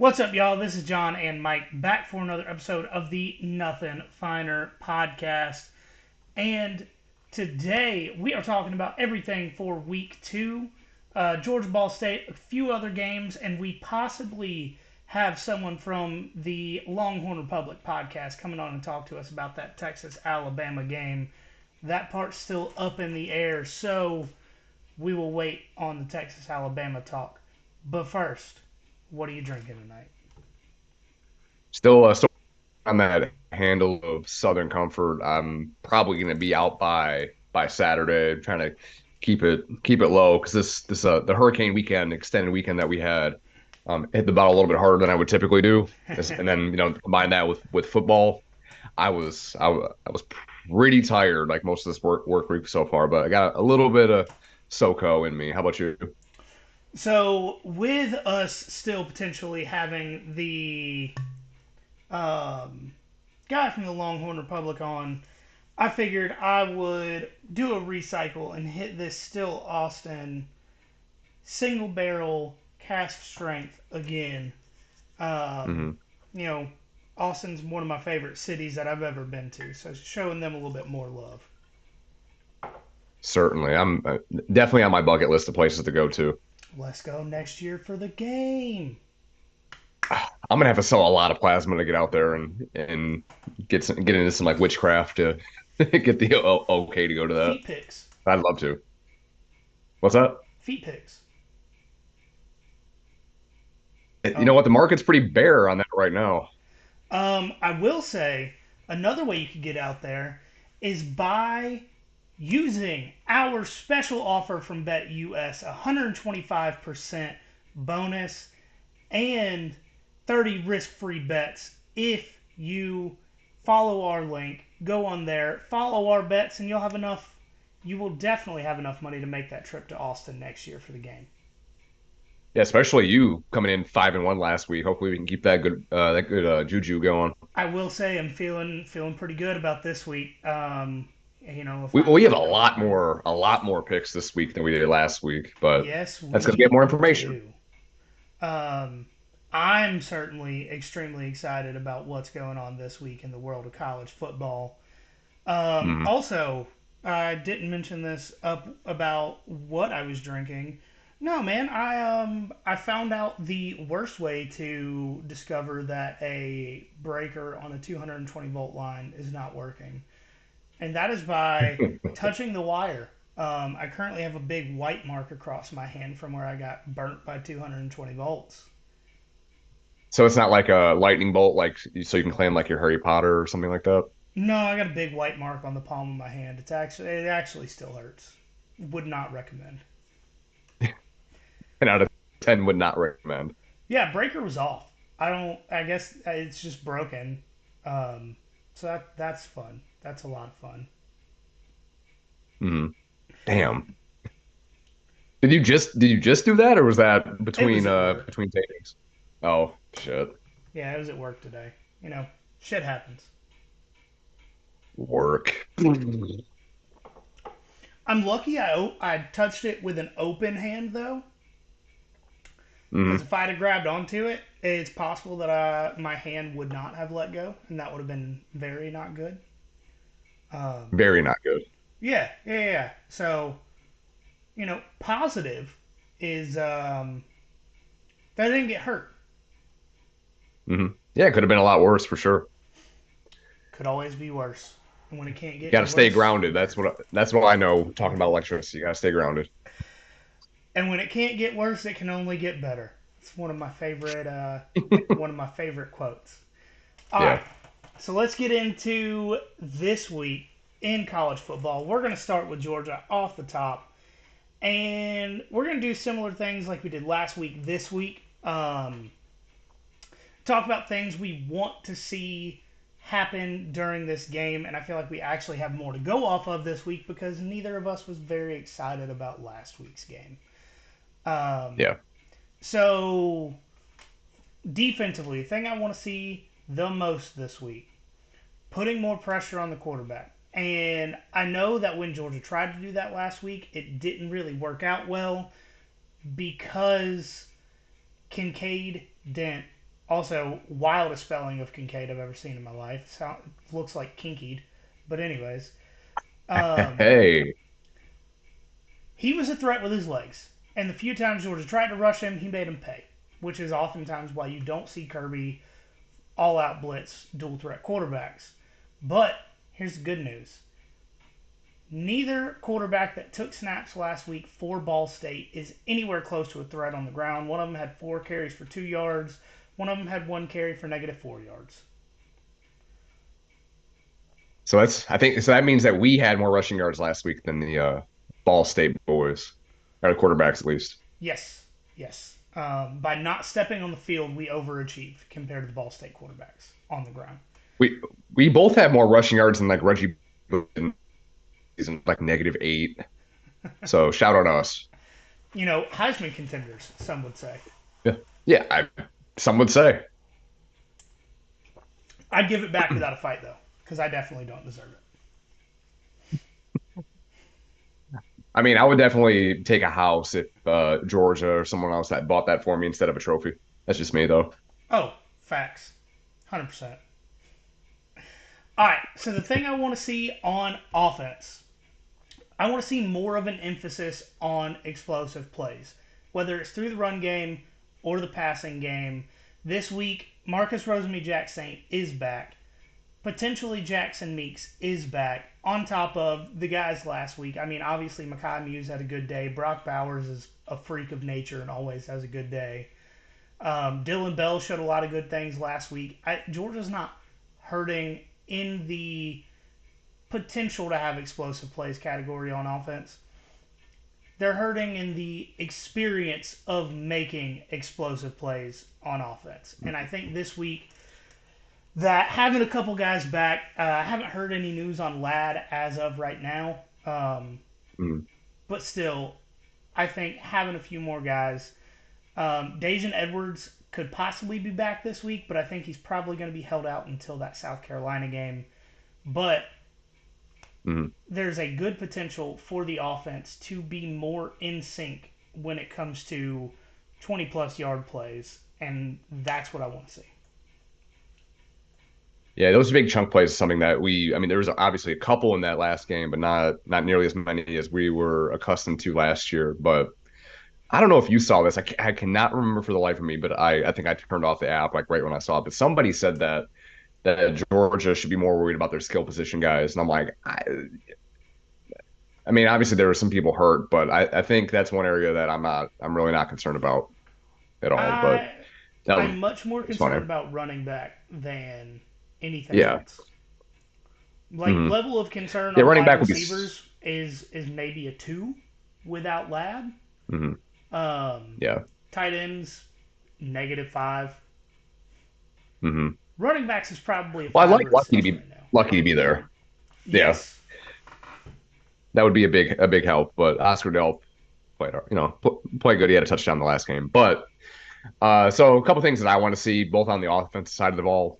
What's up, y'all? This is John and Mike back for another episode of the Nothing Finer podcast. And today we are talking about everything for week two, Georgia Ball State, a few other games, and we possibly have someone from the Longhorn Republic podcast coming on and talk to us about that Texas Alabama game. That part's still up in the air, so we will wait on the Texas Alabama talk. But first, what are you drinking tonight? Still on that handle of Southern Comfort. I'm probably going to be out by Saturday, trying to keep it low because this the hurricane weekend, extended weekend that we had, hit the bottle a little bit harder than I would typically do. And then combine that with football, I was pretty tired like most of this work week so far, but I got a little bit of SoCo in me. How about you? So, with us still potentially having the um, guy from the Longhorn Republic on, I figured I would do a recycle and hit this still Austin single barrel cask strength again. Um, Hmm. you know, Austin's one of my favorite cities that I've ever been to, so showing them a little bit more love. Certainly, I'm definitely on my bucket list of places to go to. Let's go next year for the game. I'm gonna have to sell a lot of plasma to get out there and get into some like witchcraft to get the okay to go to that. Feet picks. I'd love to. What's that? Feet picks. You know what? The market's pretty bare on that right now. I will say another way you could get out there is by using our special offer from BetUS, 125% bonus and 30 risk-free bets if you follow our link, go on there, follow our bets, and you will definitely have enough money to make that trip to Austin next year for the game. Yeah, especially you coming in 5-1 last week. Hopefully, we can keep that good juju going. I will say I'm feeling pretty good about this week. If We have a lot more picks this week than we did last week, but yes, that's because we have we more information. do. Um, I'm certainly extremely excited about what's going on this week in the world of college football. Mhm. Also, I didn't mention this up about what I was drinking. No, man, I found out the worst way to discover that a breaker on a 220 volt line is not working, and that is by touching the wire. I currently have a big white mark across my hand from where I got burnt by 220 volts. So it's not like a lightning bolt, like so you can claim like your Harry Potter or something like that. No, I got a big white mark on the palm of my hand. It actually still hurts. Would not recommend. 10 out of 10 would not recommend. Yeah, breaker was off. I don't. I guess it's just broken. Um, so that's fun. That's a lot of fun. Mhm. Damn. Did you just do that or was that It was at work. between takings? Oh shit. Yeah, it was at work today. You know, shit happens. Work. I'm lucky I touched it with an open hand though, because Hmm. if I'd have grabbed onto it, it's possible that my hand would not have let go, and that would have been very not good. Um, Very not good. yeah. So positive is that I didn't get hurt. Hmm. Yeah, it could have been a lot worse for sure. Could always be worse. And when it can't You get got any to stay worse, grounded. That's what I know talking about electricity. You got to stay grounded. and when it can't get worse, it can only get better. It's one of my favorite quotes. All Yeah. right, so let's get into this week in college football. We're going to start with Georgia off the top, and we're going to do similar things like we did last week. This week, talk about things we want to see happen during this game, and I feel like we actually have more to go off of this week because neither of us was very excited about last week's game. Um, Yeah. so defensively, the thing I want to see the most this week, putting more pressure on the quarterback. And I know that when Georgia tried to do that last week, it didn't really work out well because Kincaid Dent Also, wildest spelling of Kincaid I've ever seen in my life. Looks like kinkied. But anyways, um, Hey, he was a threat with his legs. And the few times Georgia tried to rush him, he made him pay, which is oftentimes why you don't see Kirby all out blitz dual threat quarterbacks. But here's the good news. Neither quarterback that took snaps last week for Ball State is anywhere close to a threat on the ground. One of them had 4 carries for 2 yards. One of them had 1 carry for -4 yards. so that's I think so that means that we had more rushing yards last week than the Ball State boys, or the quarterbacks at least. Yes, yes. By not stepping on the field, we overachieved compared to the Ball State quarterbacks on the ground. We we both had more rushing yards than like Reggie season, like -8. So shout out us. Heisman contenders, some would say. Yeah, yeah. Some would say. I'd give it back without a fight, though, because I definitely don't deserve it. I mean, I would definitely take a house if Georgia or someone else had bought that for me instead of a trophy. That's just me, though. Oh, facts. 100%. All right, so the thing I want to see on offense, I want to see more of an emphasis on explosive plays, whether it's through the run game or the passing game. This week, Marcus Rosemy Saint is back. Potentially Jackson Meeks is back, on top of the guys last week. I mean, obviously, Makai Muse had a good day. Brock Bowers is a freak of nature and always has a good day. Dylan Bell showed a lot of good things last week. Georgia's not hurting in the potential to have explosive plays category on offense. They're hurting in the experience of making explosive plays on offense. And I think this week that having a couple guys back, I haven't heard any news on Ladd as of right now. Mm. But still, I think having a few more guys. Dejan Edwards could possibly be back this week, but I think he's probably going to be held out until that South Carolina game. But there's a good potential for the offense to be more in sync when it comes to 20-plus yard plays, and that's what I want to see. Yeah, those big chunk plays is something that I mean, there was obviously a couple in that last game, but not nearly as many as we were accustomed to last year. But I don't know if you saw this. I cannot remember for the life of me, but I think I turned off the app like right when I saw it. But somebody said that Georgia should be more worried about their skill position guys, and I'm like, I mean, obviously there were some people hurt, but I think that's one area that I'm really not concerned about at all. But I that was I'm much more it's concerned funny. about running back than anything Yeah. else. Like Hmm. level of concern Yeah, on running wide back would be. receivers is maybe a 2 without Ladd. Hmm. Um, Yeah. Tight ends -5. Hmm. Running backs is probably a Well, I'd 5 like or a 6 right now. Lucky to be there. Yeah, Yes. that would be a big help. But Oscar Delp played, played good. He had a touchdown the last game. But so a couple things that I want to see both on the offensive side of the ball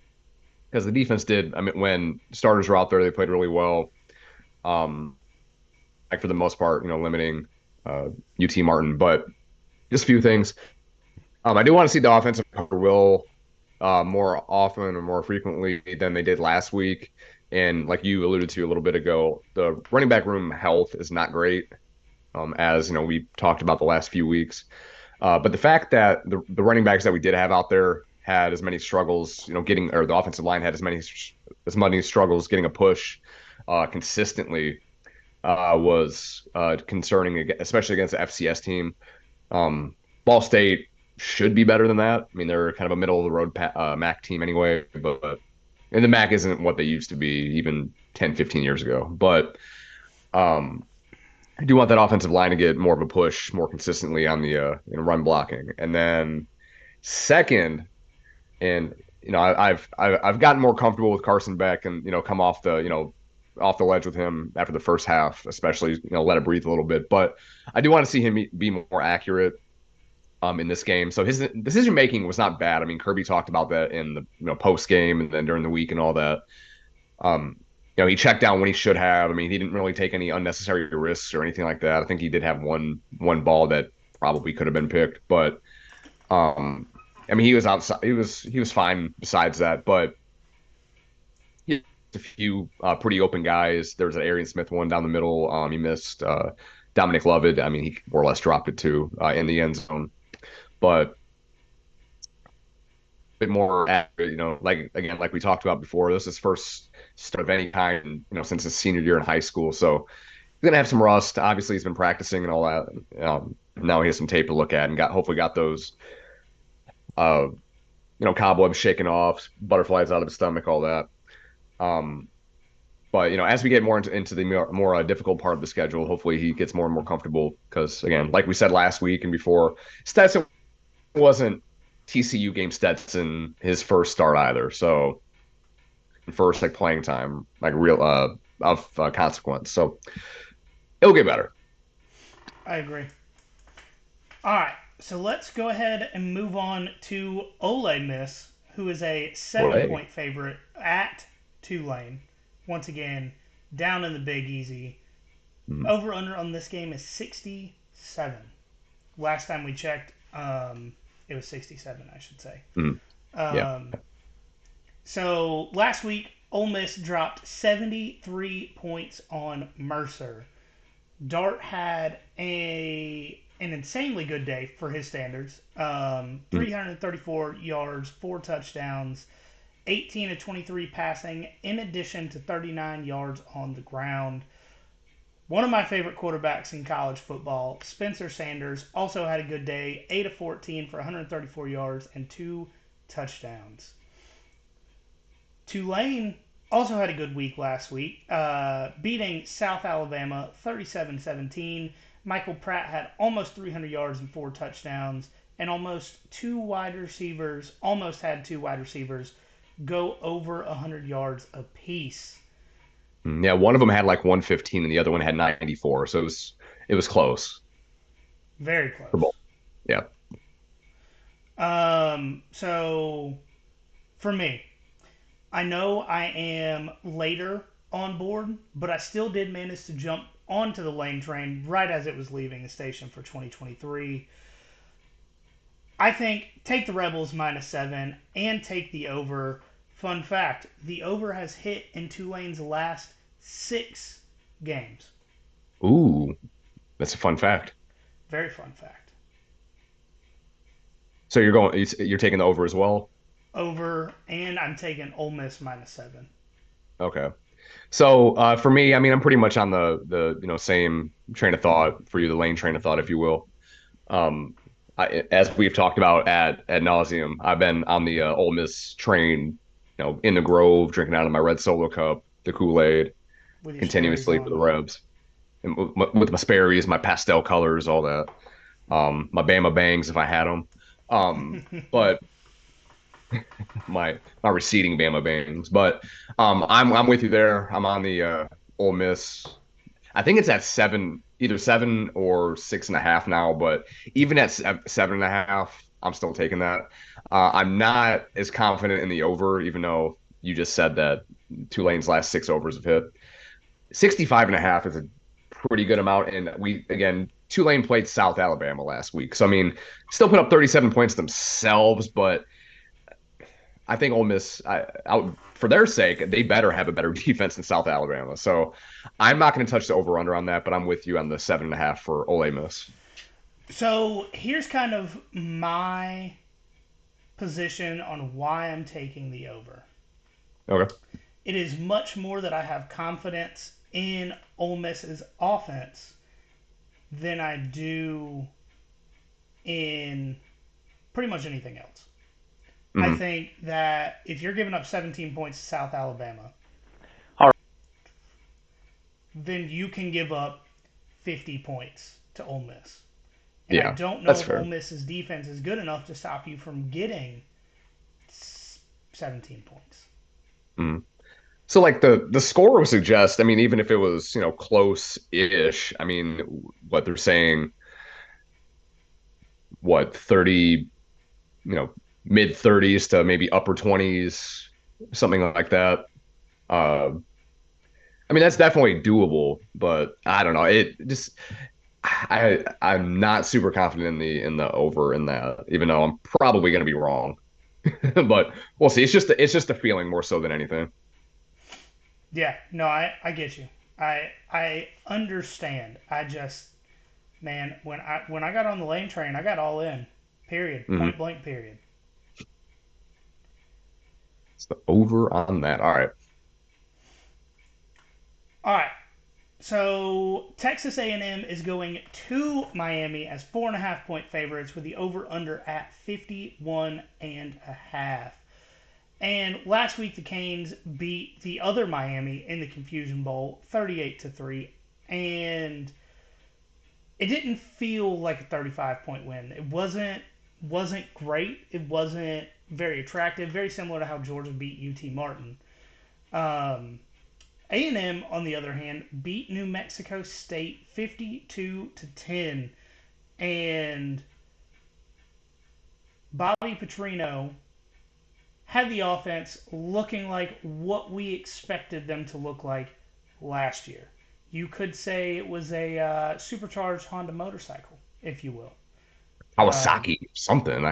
because the defense did. I mean, when starters were out there, they played really well. Um, like for the most part, limiting UT Martin, but just a few things. I do want to see the offensive cover Will more often or more frequently than they did last week. And like you alluded to a little bit ago, the running back room health is not great, as we talked about the last few weeks. But the fact that the running backs that we did have out there had as many struggles, getting or the offensive line had as many struggles getting a push consistently was concerning, especially against the FCS team. Ball State should be better than that. I mean, they're kind of a middle of the road MAC team anyway, but and the MAC isn't what they used to be even 10, 15 years ago. But um, I do want that offensive line to get more of a push more consistently on the run blocking. And then second, and I've gotten more comfortable with Carson Beck and come off the ledge with him after the first half, especially let it breathe a little bit. But I do want to see him be more accurate in this game. So his decision making was not bad. I mean, Kirby talked about that in the post game and then during the week and all that. Um, he checked down when he should have. I mean, he didn't really take any unnecessary risks or anything like that. I think he did have one ball that probably could have been picked, but um, I mean, he was outside. He was fine besides that, but he had a few pretty open guys. There was an Arian Smith one down the middle. He missed Dominic Lovett. I mean, he more or less dropped it too in the end zone, but a bit more accurate. Like again, like we talked about before, this is his first start of any kind, since his senior year in high school. So he's gonna have some rust. Obviously, he's been practicing and all that. Now he has some tape to look at and hopefully got those uh, cobwebs shaken off, butterflies out of his stomach, all that. Um, but as we get more into the more difficult part of the schedule, hopefully he gets more and more comfortable. Because again, like we said last week and before, Stetson wasn't TCU game Stetson his first start either. So first like playing time, like real of consequence. So it'll get better. I agree. All right, so let's go ahead and move on to Ole Miss, who is a Well, seven hey. point favorite at Tulane. Once again, down in the Big Easy. Mm, Over under on this game is 67. Last time we checked, it was 67, I should say. mm, yeah. Um, so last week, Ole Miss dropped 73 points on Mercer. Dart had an insanely good day for his standards. Mm. 334 yards, 4 touchdowns, 18 to 23 passing, in addition to 39 yards on the ground. One of my favorite quarterbacks in college football, Spencer Sanders, also had a good day, 8 of 14 for 134 yards and 2 touchdowns. Tulane also had a good week last week, beating South Alabama 37-17. Michael Pratt had almost 300 yards and 4 touchdowns, and almost had two wide receivers go over 100 yards apiece. Yeah, one of them had like 115 and the other one had 94. So it was close Very for both. close. Yeah. So for me, I know I am later on board, but I still did manage to jump onto the lane train right as it was leaving the station for 2023. I think take the Rebels -7 and take the over. Fun fact, the over has hit in Tulane's last 6 games. Ooh, that's a fun fact. Very fun fact. So you're taking the over as well? Over, and I'm taking Ole Miss -7. Okay. So for me, I mean, I'm pretty much on the same train of thought for you, the lane train of thought, if you will. Um, as we've talked about at nauseum, I've been on the Ole Miss train, in the Grove, drinking out of my red Solo cup, the Kool-Aid, With your Sperry's continuously for on. the Rebs, and with my Sperry's, my pastel colors, all that. My Bama Bangs if I had them. But my receding Bama Bangs. But I'm with you there. I'm on the Ole Miss. I think it's at seven, either 7 or 6.5 now. But even at 7.5, I'm still taking that. I'm not as confident in the over, even though you just said that Tulane's last 6 overs have hit. 65.5 is a pretty good amount. And Tulane played South Alabama last week. So, I mean, still put up 37 points themselves, but I think Ole Miss, for their sake, they better have a better defense than South Alabama. So I'm not going to touch the over under on that, but I'm with you on the 7.5 for Ole Miss. So here's kind of my position on why I'm taking the over. Okay. It is much more that I have confidence in Ole Miss's offense than I do in pretty much anything else. I Hmm. think that if you're giving up 17 points to South Alabama, then you can give up 50 points to Ole Miss. And I Yeah, don't know that's if Ole fair. Miss's defense is good enough to stop you from getting 17 points. Hmm. So like the score would suggest, I mean, even if it was, close-ish, I mean, what they're saying, what, 30, mid 30s to maybe upper 20s, something like that. Uh, I mean, that's definitely doable, but I don't know. It just I'm not super confident in the over in that, even though I'm probably going to be wrong. But we'll see. It's just a feeling more so than anything. Yeah, no, I get you. I understand. I just, man, when I got on the lane train, I got all in. Period. Hmm. Point blank. Period. It's the over on that. All right. All right. So Texas A&M is going to Miami as 4.5 point favorites with the over under at 51.5. And last week the Canes beat the other Miami in the Confusion Bowl 38-3, and it didn't feel like a 35-point win. It wasn't great. It wasn't very attractive. Very similar to how Georgia beat UT Martin. A&M, on the other hand, beat New Mexico State 52-10, and Bobby Petrino had the offense looking like what we expected them to look like last year. You could say it was a supercharged Honda motorcycle, if you will. Um, Kawasaki, something.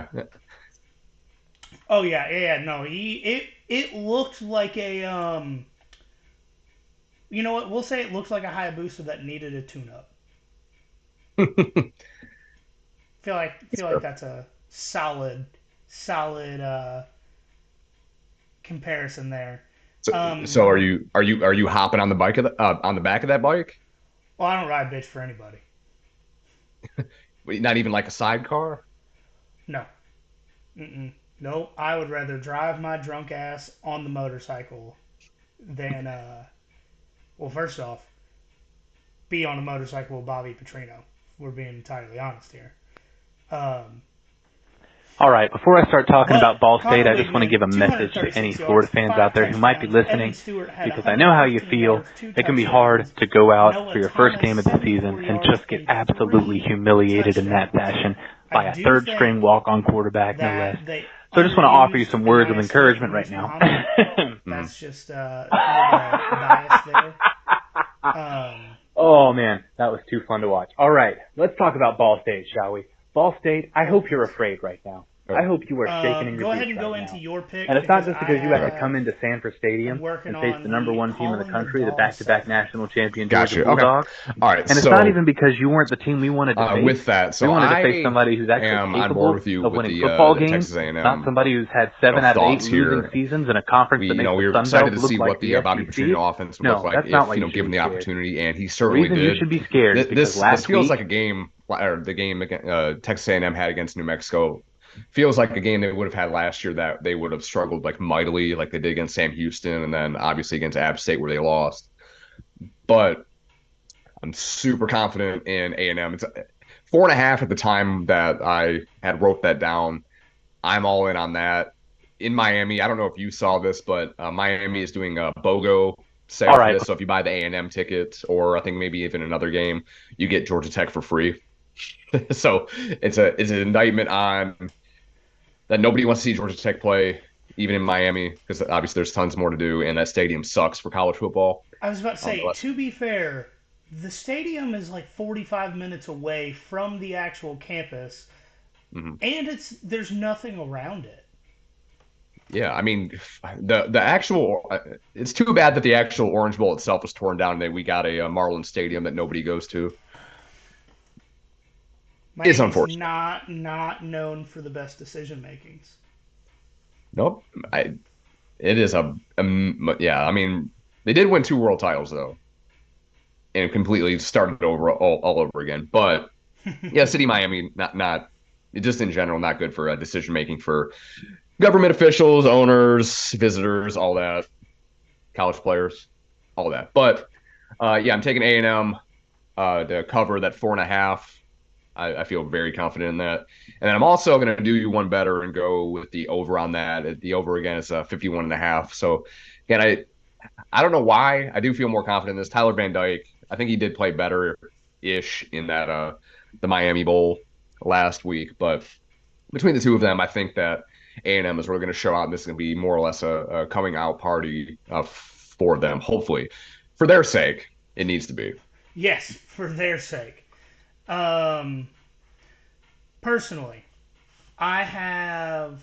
oh yeah, no, it looked like a you know what? We'll say it looked like a Hayabusa that needed a tune-up. Feel like that's a solid comparison there. So, Um, so are you hopping on the bike on the back of that bike? well, I don't ride bitch for anybody. Not even like a sidecar? No, mm-mm. Nope. I would rather drive my drunk ass on the motorcycle than well, first off, be on a motorcycle with Bobby Petrino. We're being entirely honest here. Um, All right, before I start talking but about Ball State, Connor I just want to Weigman, give a message to any 236 Florida yards, fans out five there who might be touchdowns. Evan listening, Stewart had because I know how you 115 feel. yards, two It can be hard touchdowns. to go out for Noah your first Thomas, game of the 74 season and yards just get and absolutely three humiliated in that touchdowns. fashion I by a do third-string think walk-on quarterback, no less. that they So I just want to offer you underused some words of Aniyah Smith encouragement and right Reese now. Muhammad. Mhm. That's just a little bias there. Um, Oh, man, that was too fun to watch. All right, let's talk about Ball State, shall we? Ball State, I hope you're afraid right now. I hope you are shaking in your go ahead boots and go right into now. your pick And it's not because just I because you have to Okay. come into Sanford am Stadium working and face on the number the one team in the calling the country, the dog back-to-back segment. national champion Georgia Gotcha. Okay. Bulldogs. All right. And it's not So even because you weren't the team we wanted to face. with that, We so wanted to face I somebody who's actually am on board capable with you of with winning football the games, Texas not A&M somebody who's had 7 out of 8 thoughts losing here. seasons in a conference that makes We the were Sun excited Belt to look see what like the the Bobby SEC. Petrino offense would look No, like that's not if why you should given be the scared. opportunity, and he The certainly reason you did. should be scared is because This last feels like week, a game, or the game Texas A&M had against New Mexico. Feels like a game they would have had last year that they would have struggled like mightily, like they did against Sam Houston, and then obviously against App State where they lost. But I'm super confident in A&M. It's 4.5 at the time that I had wrote that down. I'm all in on that. In Miami, I don't know if you saw this, but Miami is doing a BOGO all sale for right, this. So if you buy the A&M ticket, or I think maybe even another game, you get Georgia Tech for free. So it's an indictment on that nobody wants to see Georgia Tech play, even in Miami, because obviously there's tons more to do, and that stadium sucks for college football. I was about to say, Unless to be fair, the stadium is like 45 minutes away from the actual campus, mhm. and there's nothing around it. Yeah, I mean, the actual it's too bad that the actual Orange Bowl itself was torn down and that we got a Marlins Stadium that nobody goes to. It's Miami's unfortunate. not known for the best decision makings. Nope. It is yeah, I mean, they did win two world titles though and completely started over all over again. But yeah, City Miami not just in general not good for decision making for government officials, owners, visitors, all that, college players, all that. But yeah, I'm taking A&M to cover that 4.5. I feel very confident in that. And then I'm also going to do you one better and go with the over on that. The over again is 51.5. So again, I don't know why I do feel more confident in this. Tyler Van Dyke, I think he did play better ish in that the Miami Bowl last week, but between the two of them, I think that A&M is really going to show out, and this is going to be more or less a coming out party for them. Hopefully, for their sake, it needs to be. Yes, for their sake. Um, personally, I have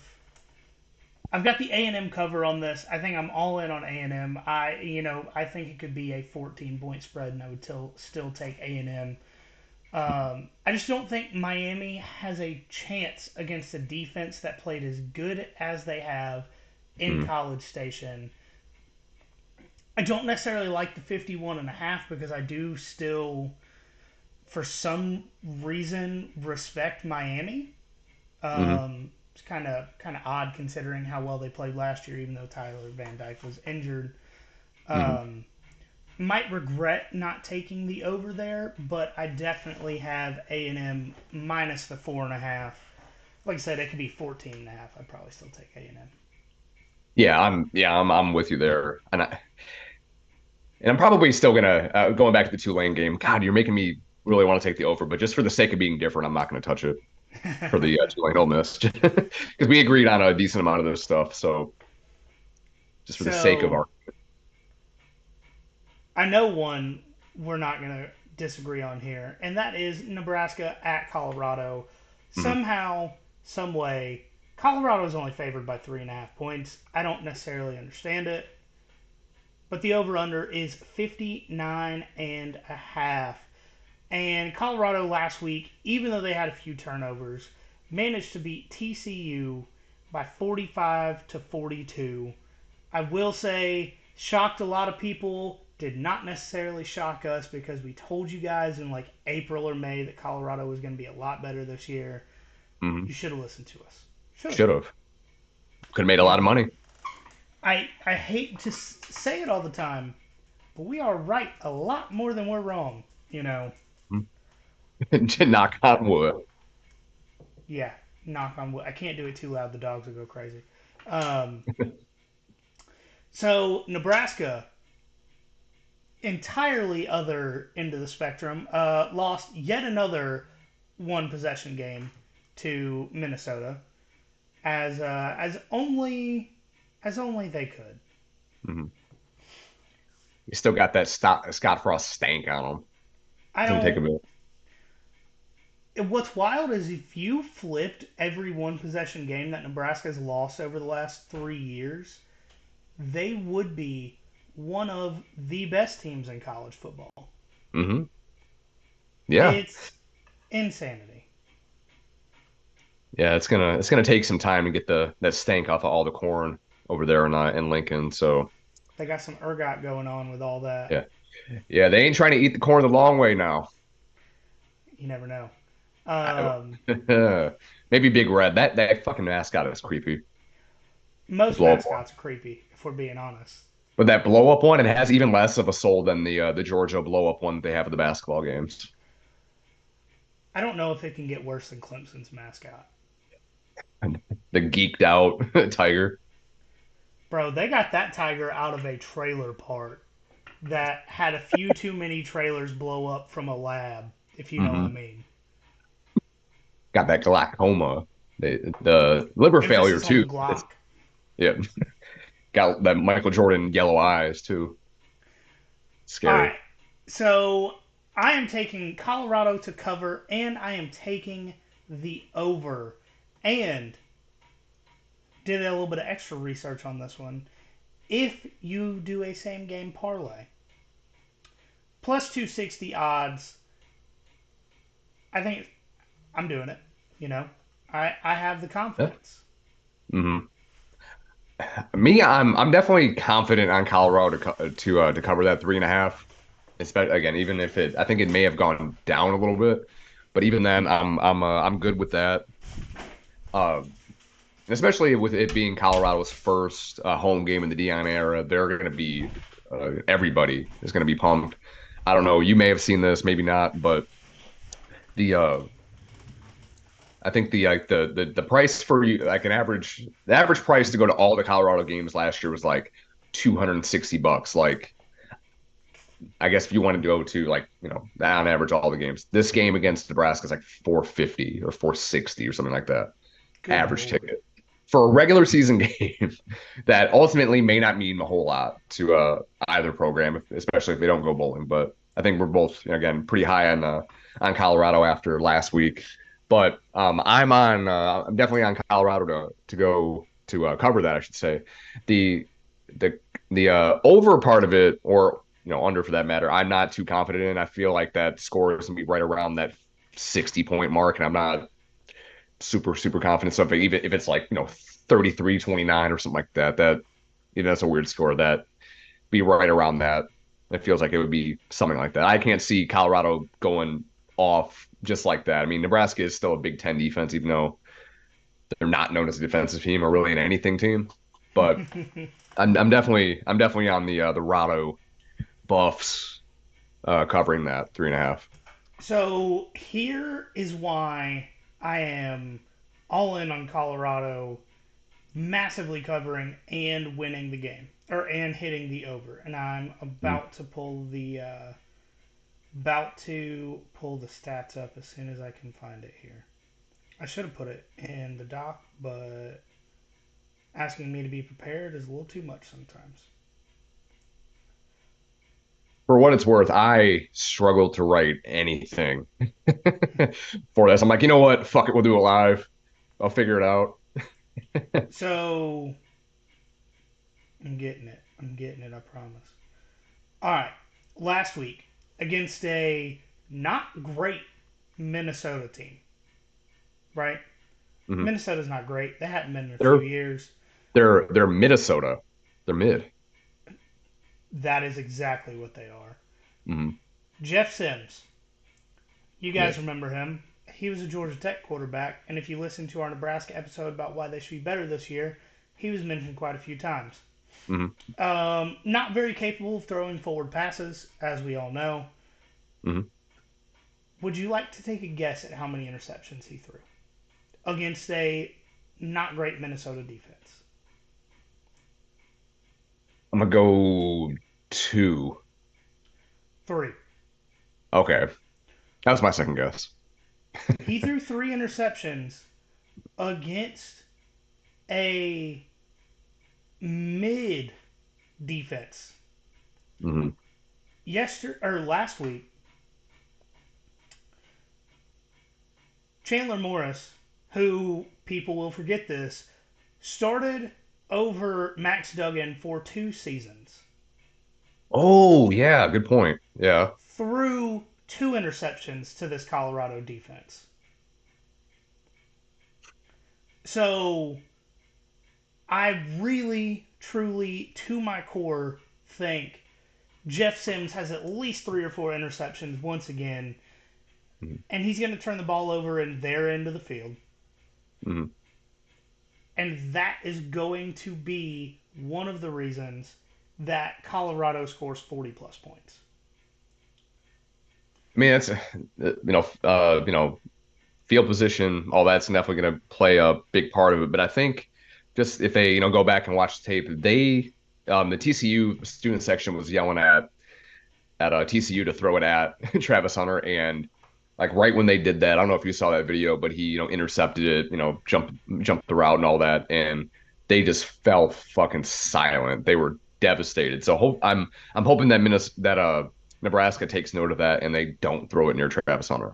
I've got the A&M cover on this. I think I'm all in on A&M. I think it could be a 14-point spread, and I would still take A&M. I just don't think Miami has a chance against a defense that played as good as they have in Mm. College Station. I don't necessarily like the 51.5 because I do still, for some reason, respect Miami. Mm-hmm. It's kind of odd considering how well they played last year, even though Tyler Van Dyke was injured. Mm-hmm. Um, might regret not taking the over there, but I definitely have A&M minus the 4.5. Like I said, it could be 14.5. I'd probably still take A&M. I'm with you there, and I'm probably still gonna going back to the Tulane game. God, you're making me really want to take the over, but just for the sake of being different, I'm not going to touch it for the Tulane Ole Miss because we agreed on a decent amount of this stuff. So just for the sake of So our, I know one we're not going to disagree on here, and that is Nebraska at Colorado. Mhm. Somehow, some way, Colorado is only favored by 3.5 points. I don't necessarily understand it, but the over/under is 59.5. And Colorado last week, even though they had a few turnovers, managed to beat TCU by 45-42. I will say, shocked a lot of people. Did not necessarily shock us because we told you guys in like April or May that Colorado was going to be a lot better this year. Mhm. You should have listened to us. Should have. Should have could have made a You lot of know, money. I hate to say it all the time, but we are right a lot more than we're wrong. You know, To knock on wood. yeah. Knock on wood. I can't do it too loud. The dogs will go crazy. Um, so Nebraska, entirely other end of the spectrum, lost yet another one possession game to Minnesota, as only they could. Mhm. You still got that Scott Frost stank on them. I It's gonna take a don't. bit. What's wild is if you flipped every one possession game that Nebraska's lost over the last 3 years, they would be one of the best teams in college football. Hmm. Yeah, It's insanity. yeah. It's gonna take some time to get the that stank off of all the corn over there in Lincoln. So They got some ergot going on with all that. yeah, yeah. They ain't trying to eat the corn the long way now. You never know. I, Um, maybe Big Red. That fucking mascot is creepy. The most blow up one. mascots are creepy, if we're being honest. But that blow up one, it has even less of a soul than the Georgia blow up one they have at the basketball games. I don't know if it can get worse than Clemson's mascot. The geeked out tiger. Bro, they got that tiger out of a trailer park that had a few too many trailers blow up from a lab, if you know what I Hmm. mean. Got that glaucoma. The liver failure Emphasis on too. the Glock. Yeah, got that Michael Jordan yellow eyes too. All Scary. right. So I am taking Colorado to cover, and I am taking the over. And did a little bit of extra research on this one. If you do a same game parlay, plus 260 odds, I think I'm doing it. You know, I have the Yeah. confidence. Hmm. Me, I'm definitely confident on Colorado to cover that 3.5. Especially again, even if I think it may have gone down a little bit, but even then, I'm good with that. Uh, Especially with it being Colorado's first home game in the Dion era, they're going to be everybody is going to be pumped. I don't know. You may have seen this, maybe not, but the I think the price for you like the average price to go to all the Colorado games last year was like $260. Like I guess if you wanted to go to like on average all the games, this game against Nebraska is like 450 or 460 or something like that Good average lord. ticket for a regular season game that ultimately may not mean a whole lot to either program, especially if they don't go bowling. But I think we're both again pretty high on Colorado after last week. But I'm definitely on Colorado to go to cover that, I should say. The the over part of it, or under for that matter, I'm not too confident in. I feel like that score is gonna be right around that 60-point mark, and I'm not super confident. So even if it's like 33-29 or something like that, that's a weird score. That be right around that. It feels like it would be something like that. I can't see Colorado going off just like that. I mean, Nebraska is still a Big Ten defense, even though they're not known as a defensive team or really an anything team. But I'm definitely on the Rado Buffs covering that 3.5. So here is why I am all in on Colorado massively covering and winning the game, or and hitting the over. And I'm about to pull the stats up as soon as I can find it here. I should have put it in the doc, but asking me to be prepared is a little too much sometimes. For what it's worth, I struggle to write anything for this. I'm like, you know what? Fuck it, we'll do it live. I'll figure it out. So I'm getting it. I'm getting it, I promise. All right. Last week against a not great Minnesota team, right? Mhm. Minnesota's not great. They haven't been in a They're few years. they're Minnesota. They're mid. That is exactly what they are. Hmm. Jeff Sims, you guys Yes. remember him. He was a Georgia Tech quarterback, and if you listen to our Nebraska episode about why they should be better this year, he was mentioned quite a few times. Hmm. Not very capable of throwing forward passes, as we all know. Hmm. Would you like to take a guess at how many interceptions he threw against a not great Minnesota defense? I'm gonna go 2. 3. Okay, that was my second guess. He threw 3 interceptions against a mid defense. Hmm. Last week, Chandler Morris, who people will forget this, started over Max Duggan for 2 seasons. Oh yeah, good point. Yeah. Threw 2 interceptions to this Colorado defense. So I really, truly, to my core, think Jeff Sims has at least 3 or 4 interceptions once again, and he's going to turn the ball over in their end of the field. Hmm. And that is going to be one of the reasons that Colorado scores 40 plus points. I mean, that's field position, all that's definitely going to play a big part of it. But I think just if they go back and watch the tape, the TCU student section was yelling at TCU to throw it at Travis Hunter, and like right when they did that, I don't know if you saw that video, but he intercepted it, jumped the route and all that, and they just fell fucking silent. They were devastated. So I'm hoping that Nebraska takes note of that and they don't throw it near Travis Hunter.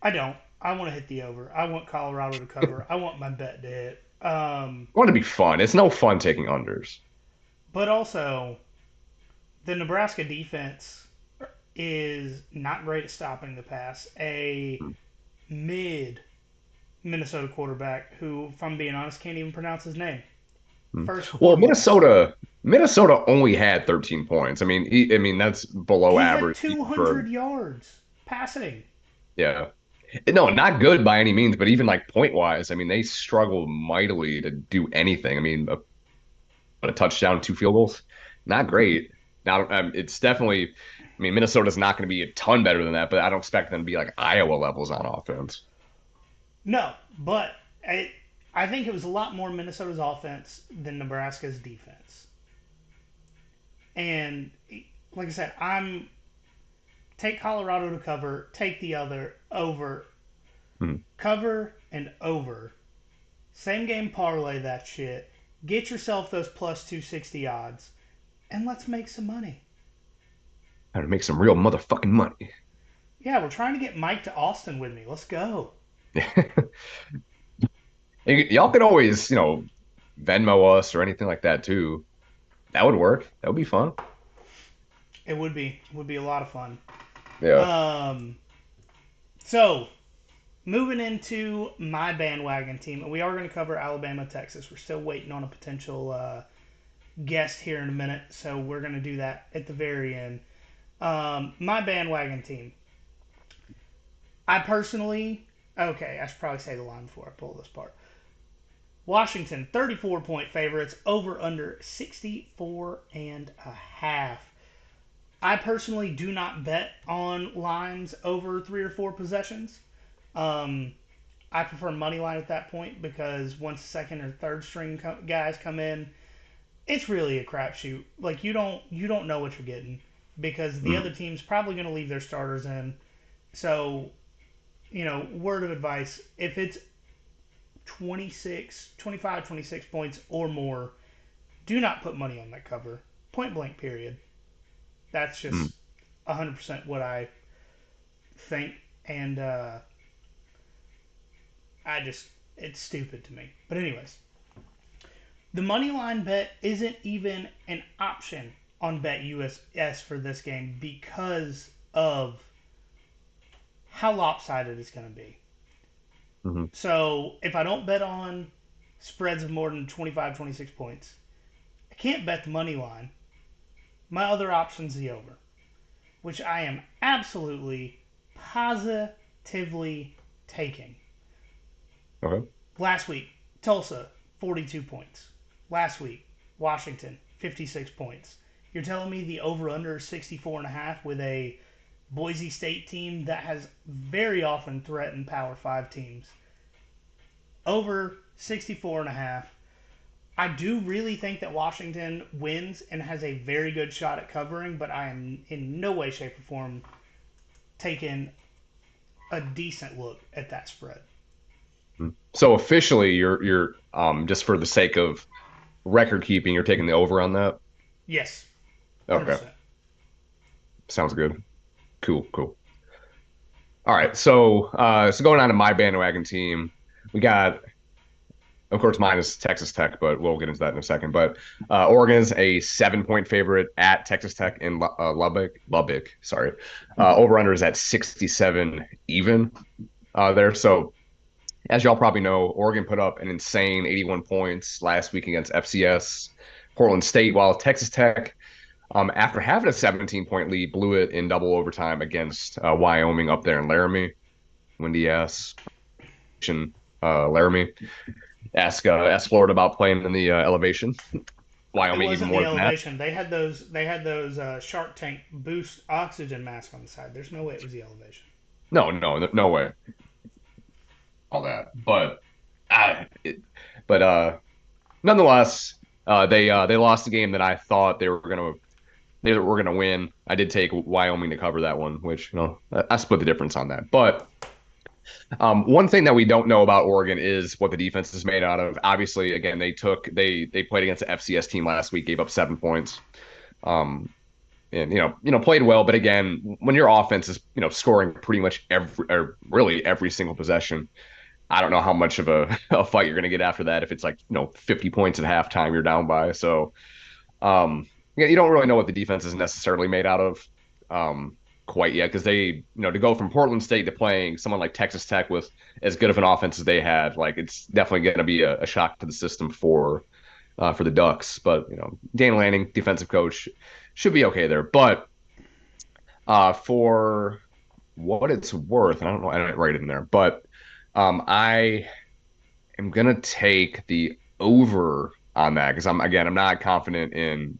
I don't. I want to hit the over. I want Colorado to cover. I want my bet to hit. I want to be fun. It's no fun taking unders. But also, the Nebraska defense is not great at stopping the pass. A mid Minnesota quarterback who, if I'm being honest, can't even pronounce his name. First Well, foremost, Minnesota only had 13 points. I mean that's below he had average for 200 yards passing. yeah. No, not good by any means, but even like point wise, I mean they struggled mightily to do anything. I mean, a touchdown, 2 field goals, not great. Now it's definitely. I mean, Minnesota's not going to be a ton better than that, but I don't expect them to be like Iowa levels on offense. No, but I think it was a lot more Minnesota's offense than Nebraska's defense. And like I said, I'm take Colorado to cover, take the other over, Hmm. cover and over. Same game parlay that shit. Get yourself those plus 260 odds, and let's make some money. Trying to make some real motherfucking money. Yeah, we're trying to get Mike to Austin with me. Let's go. Y'all could always, Venmo us or anything like that too. That would work. That would be fun. It would be a lot of fun. Yeah. Um, so moving into my bandwagon team, and we are going to cover Alabama, Texas. We're still waiting on a potential guest here in a minute, so we're going to do that at the very end. My bandwagon team. I personally, okay, I should probably say the line before I pull this part. Washington, 34-point favorites, over under 64 and a half. I personally do not bet on lines over 3 or 4 possessions. Um, I prefer money line at that point because once the second or third string guys come in, it's really a crapshoot. Like you don't know what you're getting because the other Mm. team's probably going to leave their starters in. So word of advice: if it's 26, 25, 26 points or more, do not put money on that cover. Point blank. Period. That's Mm. just 100% what I think, and it's stupid to me. But anyways, the money line bet isn't even an option on BetUS for this game because of how lopsided it's going to be. Hmm. So if I don't bet on spreads of more than 25, 26 points, I can't bet the money line. My other option's the over, which I am absolutely, positively taking. Okay. Last week, Tulsa, 42 points. Last week, Washington, 56 points. You're telling me the over-under is 64 and a half with a Boise State team that has very often threatened Power 5 teams. Over 64 and a half. I do really think that Washington wins and has a very good shot at covering, but I am in no way, shape, or form taking a decent look at that spread. Mm. So officially, you're just for the sake of record keeping, you're taking the over on that. Yes, Okay, 100%. sounds good. Cool, cool. All right, so going on to my bandwagon team, we got, of course, mine is Texas Tech, but we'll get into that in a second. But Oregon is a 7-point favorite at Texas Tech in Lubbock. Sorry, over under is at 67 even there. So as y'all probably know, Oregon put up an insane 81 points last week against FCS Portland State, while Texas Tech, after having a 17-point lead, blew it in double overtime against Wyoming up there in Laramie. Windy ass, Laramie. Ask Florida about playing in the elevation. It Wyoming even wasn't the more than that. elevation. They had those. They had those Shark Tank boost oxygen masks on the side. There's no way it was the elevation. No, no, no way. All that, but uh, it, but nonetheless, they lost the game that I thought they were gonna win. I did take Wyoming to cover that one, which I split the difference on that. But one thing that we don't know about Oregon is what the defense is made out of. Obviously, again, they played against the FCS team last week, gave up 7 points. Um, and played well, but again, when your offense is scoring pretty much really every single possession, I don't know how much of a fight you're going to get after that if it's like 50 points at halftime you're down by. So yeah, you don't really know what the defense is necessarily made out of quite yet because to go from Portland State to playing someone like Texas Tech with as good of an offense as they had, like it's definitely going to be a shock to the system for the Ducks. But Dan Lanning, defensive coach, should be okay there. But for what it's worth, and I don't know, I didn't write it in there, but I am gonna take the over on that because I'm not confident in.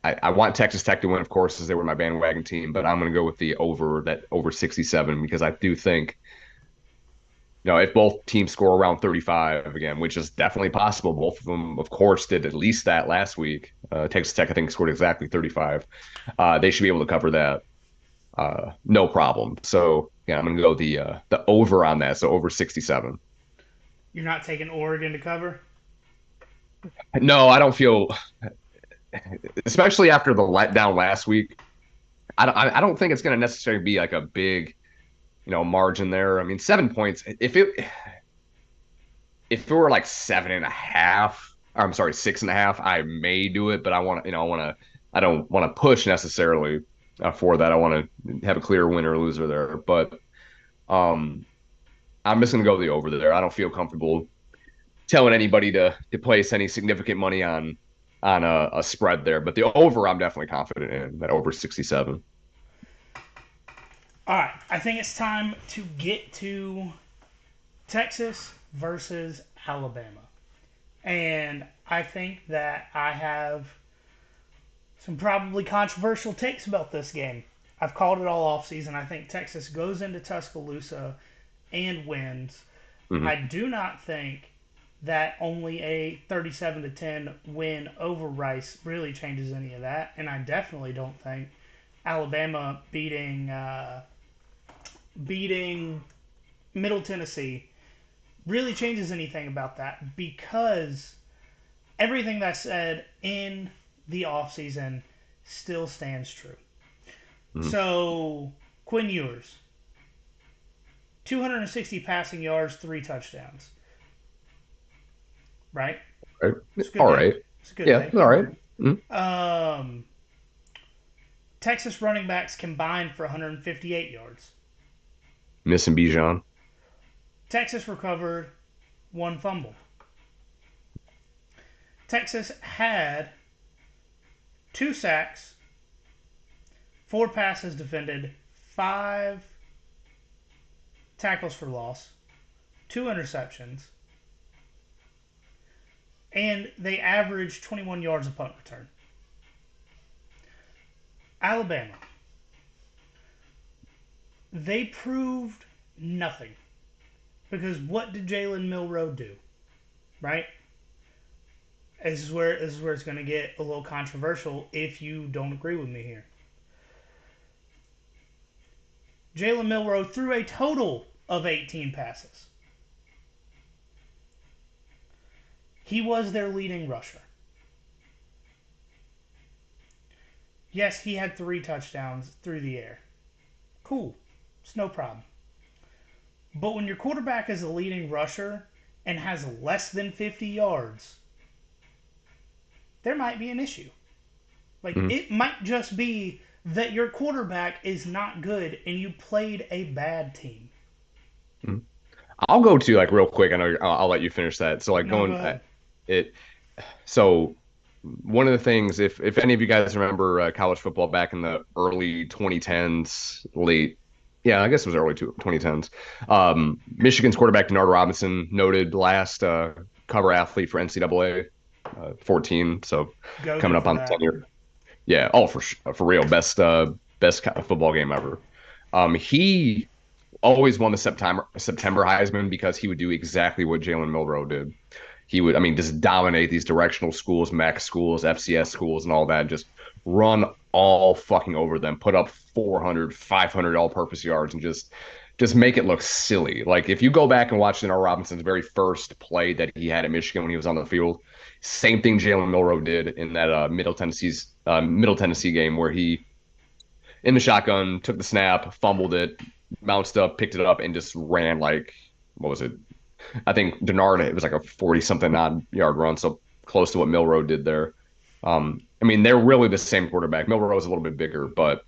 I want Texas Tech to win, of course, as they were my bandwagon team, but I'm going to go with the over 67 because I do think if both teams score around 35 again, which is definitely possible, both of them, of course, did at least that last week. Texas Tech, I think, scored exactly 35. They should be able to cover that, no problem. So yeah, I'm going to go the over on that, so over 67. You're not taking Oregon to cover. No, I don't feel, especially after the letdown last week. I don't think it's going to necessarily be like a big, margin there. I mean, 7 points. If it were like 7.5, or I'm sorry, 6.5, I may do it, but I don't want to push necessarily for that. I want to have a clear winner or loser there, but um, I'm just gonna go with the over there. I don't feel comfortable telling anybody to place any significant money on a spread there, but the over, I'm definitely confident in that over 67. All right, I think it's time to get to Texas versus Alabama. And I think that I have some probably controversial takes about this game. I've called it all off season. I think Texas goes into Tuscaloosa and wins. I Hmm. do not think that only a 37 to 10 win over Rice really changes any of that, and I definitely don't think Alabama beating Middle Tennessee really changes anything about that because everything that's said in the offseason still stands true. Hmm. So, Quinn Ewers, 260 passing yards, 3 touchdowns. Right? Right. It's a good All day. right. It's a good Yeah. day. All right. Mhm. Um, Texas running backs combined for 158 yards. Missing Bijan. Texas recovered 1 fumble. Texas had 2 sacks, 4 passes defended, 5 tackles for loss, 2 interceptions, and they averaged 21 yards a punt return. Alabama, they proved nothing because what did Jalen Milroe do? Right? This is where it's going to get a little controversial if you don't agree with me here. Jalen Milroe threw a total of 18 passes. He was their leading rusher. Yes, he had 3 touchdowns through the air. Cool. It's no problem. But when your quarterback is a leading rusher and has less than 50 yards, there might be an issue. Like, Mhm. it might just be that your quarterback is not good and you played a bad team. Mhm. I'll go to like real quick. I know I'll let you finish that. So like No, go going ahead. it. So one of the things, if any of you guys remember college football back in the early 2010s, late, yeah, I guess it was early 2010s. Michigan's quarterback Denard Robinson, noted last cover athlete for NCAA 14. So coming Goaded up for on the 10 that. year. Yeah, for real, best football game ever. He always won the September Heisman because he would do exactly what Jalen Milroe did. He would, I mean, just dominate these directional schools, MAC schools, FCS schools, and all that. Just run all fucking over them, put up 400, 500 all-purpose yards, and just make it look silly. Like if you go back and watch Denard Robinson's very first play that he had at Michigan when he was on the field, same thing Jalen Milroe did in that Middle Tennessee game where he in the shotgun took the snap, fumbled it, bounced up, picked it up, and just ran like what was it? I think Denard, it was like a 40 something odd yard run, so close to what Milroe did there. I mean, they're really the same quarterback. Milroe is a little bit bigger, but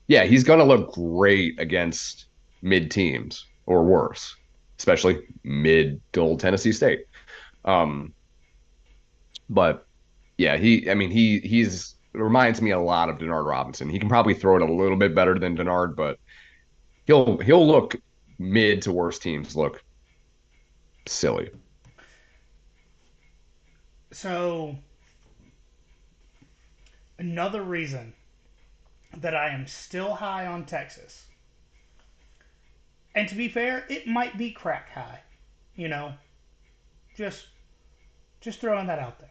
yeah, he's going to look great against mid teams or worse, especially mid-dull Tennessee State. Um, but yeah, I mean, he's reminds me a lot of Denard Robinson. He can probably throw it a little bit better than Denard, but he'll look mid to worse teams look silly. So, another reason that I am still high on Texas, and to be fair, it might be crack high, you know, just just throwing that out there.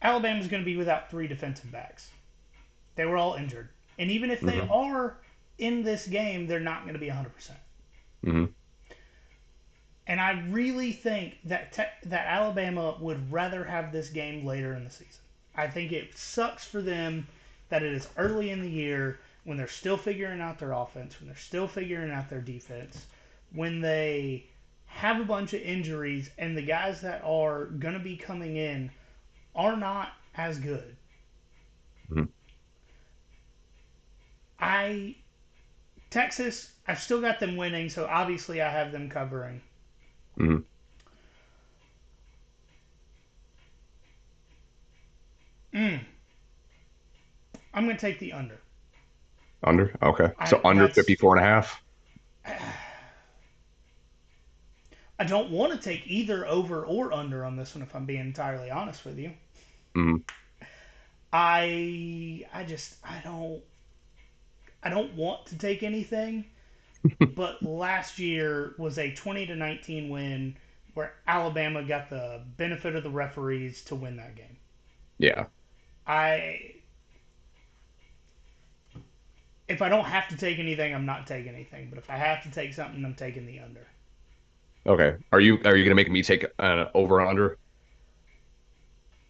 Alabama's going to be without 3 defensive backs. They were all injured, and even if they Hmm. are in this game, they're not going to be 100%. Hmm. And I really think that Alabama would rather have this game later in the season. I think it sucks for them that it is early in the year when they're still figuring out their offense, when they're still figuring out their defense, when they have a bunch of injuries and the guys that are going to be coming in are not as good. Mhm. Texas, I've still got them winning, so obviously I have them covering. Mhm. Mm, I'm going to take the under. Under? Okay. So I under that's 54 and a half? I don't want to take either over or under on this one if I'm being entirely honest with you. Mhm. I don't want to take anything, but last year was a 20-19 win where Alabama got the benefit of the referees to win that game. Yeah. I If I don't have to take anything, I'm not taking anything. But if I have to take something, I'm taking the under. Okay. Are you gonna make me take over and under?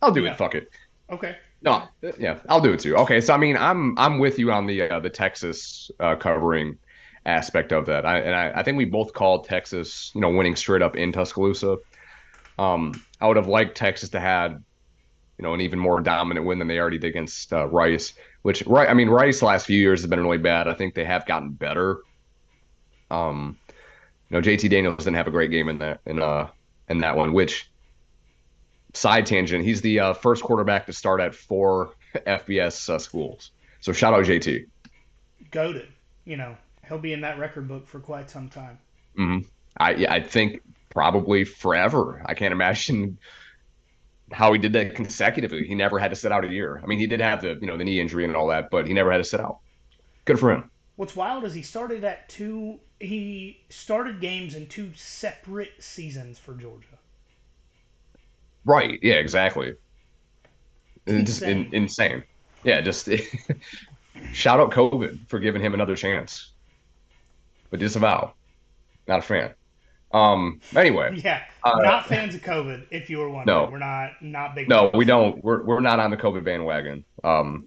I'll do No. it. Fuck it. Okay. No, yeah, I'll do it too. Okay, so I mean, I'm with you on the Texas covering aspect of that. I think we both called Texas, winning straight up in Tuscaloosa. I would have liked Texas to had, an even more dominant win than they already did against Rice. Which, right, I mean, Rice the last few years has been really bad. I think they have gotten better. Um, JT Daniels didn't have a great game in that one. Which, side tangent, he's the first quarterback to start at 4 FBS schools. So shout out JT. Goaded. He'll be in that record book for quite some time. Hmm. I think probably forever. I can't imagine how he did that consecutively. He never had to sit out a year. I mean, he did have the knee injury and all that, but he never had to sit out. Good for him. What's wild is he started games in two separate seasons for Georgia. Right. Yeah, exactly. Just Insane. insane. Yeah, just shout out COVID for giving him another chance. But disavow. Not a fan. Anyway, Yeah, uh not fans of COVID. If you were wondering, no. we're not big No, we fans. don't. We're not on the COVID bandwagon.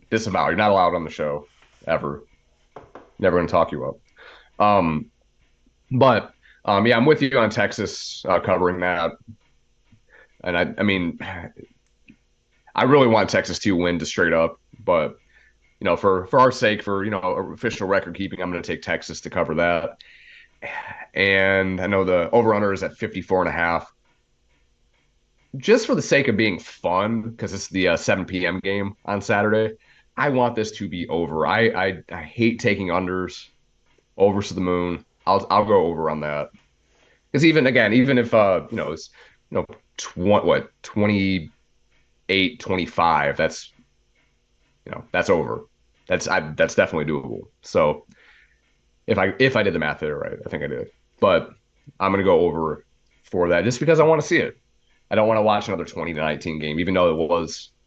Disavow. You're not allowed on the show ever. Never gonna talk you up. Um, but yeah, I'm with you on Texas covering that, and I mean, I really want Texas to win to straight up, but for our sake, for official record keeping, I'm going to take Texas to cover that. And I know the over under is at 54 and a half. Just for the sake of being fun, because it's the 7 p.m. game on Saturday, I want this to be over. I hate taking unders, overs to the moon. I'll go over on that. Because even if it's you know 28, 25, that's over. That's definitely doable. So if I did the math there right, I think I did. But I'm gonna go over for that just because I want to see it. I don't want to watch another 20-19 game, even though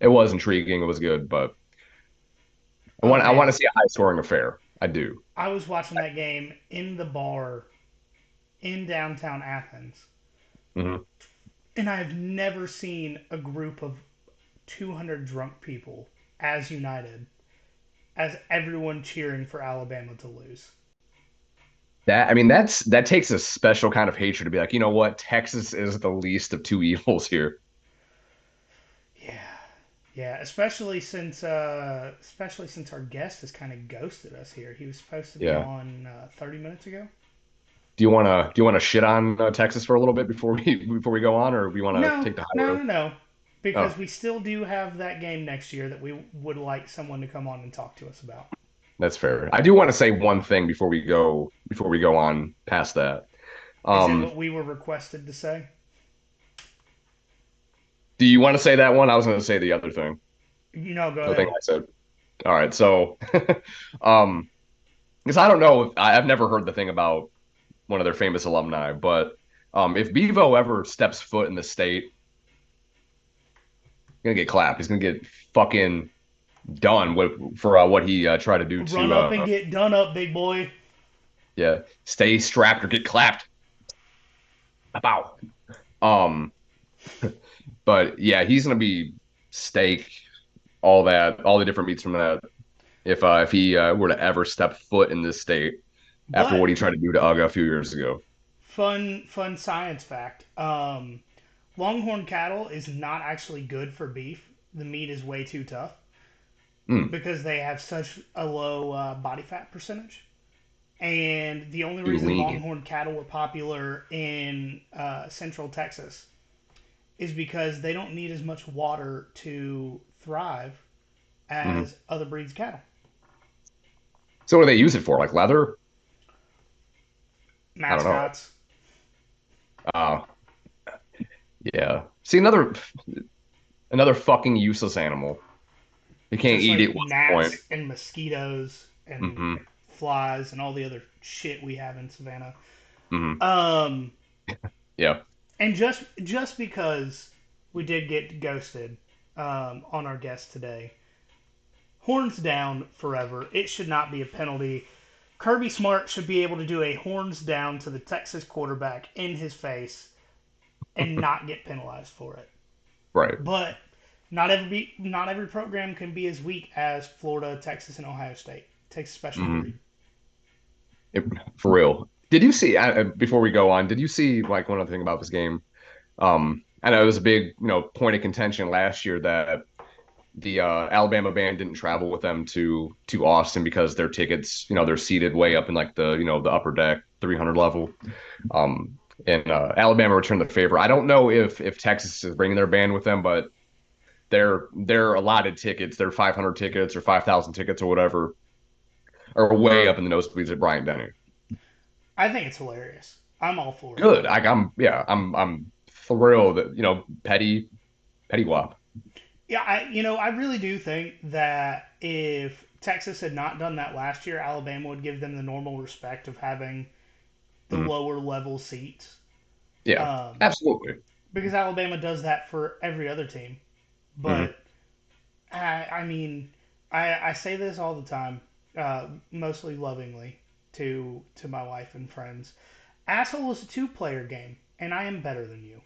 it was intriguing, it was good, but I Oh want I want man, to see a high scoring affair. I do. I was watching that game in the bar in downtown Athens, Hmm. and I've never seen a group of 200 drunk people as united as everyone cheering for Alabama to lose. That takes a special kind of hatred to be like, you know what? Texas is the least of two evils here. Yeah, yeah. Especially since our guest has kind of ghosted us here. He was supposed to be Yeah. on 30 minutes ago. Do you want to shit on Texas for a little bit before we go on, or we want to No, take the high no, road? no, no. Because Oh, we still do have that game next year that we would like someone to come on and talk to us about. that's fair. I do want to say one thing before we go on past that. Is it Um, what we were requested to say? do you want to say that one? I was going to say the other thing. Go The thing ahead. I said. All right. So, um, because I don't know, I've never heard the thing about one of their famous alumni, but if Bevo ever steps foot in the state, he's gonna get clapped. He's gonna get fucking done for what he tried to do Run to up and get done up, big boy. yeah, stay strapped or get clapped. Bow. Um, but yeah, he's gonna be steak. all the different meats from that. If he were to ever step foot in this state after But what he tried to do to Uga a few years ago. fun science fact. Longhorn cattle is not actually good for beef. The meat is way too tough Mm, because they have such a low body fat percentage. And the only too reason lean. longhorn cattle were popular in central Texas is because they don't need as much water to thrive Hmm. as other breeds of cattle. So what do they use it for? Like leather? I don't know. Mascots, Uh, yeah. See another fucking useless animal. You can't just eat like it. What's the point? gnats and mosquitoes and Hmm. flies and all the other shit we have in Savannah. Hmm. Um, Yeah. and just because we did get ghosted on our guest today, horns down forever. It should not be a penalty. Kirby Smart should be able to do a horns down to the Texas quarterback in his face and not get penalized for it. Right. But not every program can be as weak as Florida, Texas, and Ohio State. It takes a special breed. Hmm. For real. Did you see before we go on? Did you see like one other thing about this game? I know it was a big point of contention last year that the Alabama band didn't travel with them to Austin because their tickets, they're seated way up in like the upper deck, 300 level. Um, and Alabama returned the favor. I don't know if Texas is bringing their band with them, but their allotted tickets, their 500 tickets or 5,000 tickets or whatever, are way up in the nosebleeds at Bryant Denny. I think it's hilarious. I'm all for it. Good. I'm thrilled that petty wop. Yeah, I really do think that if Texas had not done that last year, Alabama would give them the normal respect of having the Mhm. lower level seats. Yeah, Um, absolutely. because Alabama does that for every other team. Hmm. But I mean, I say this all the time, mostly lovingly to my wife and friends. Asshole is a two-player game, and I am better than you.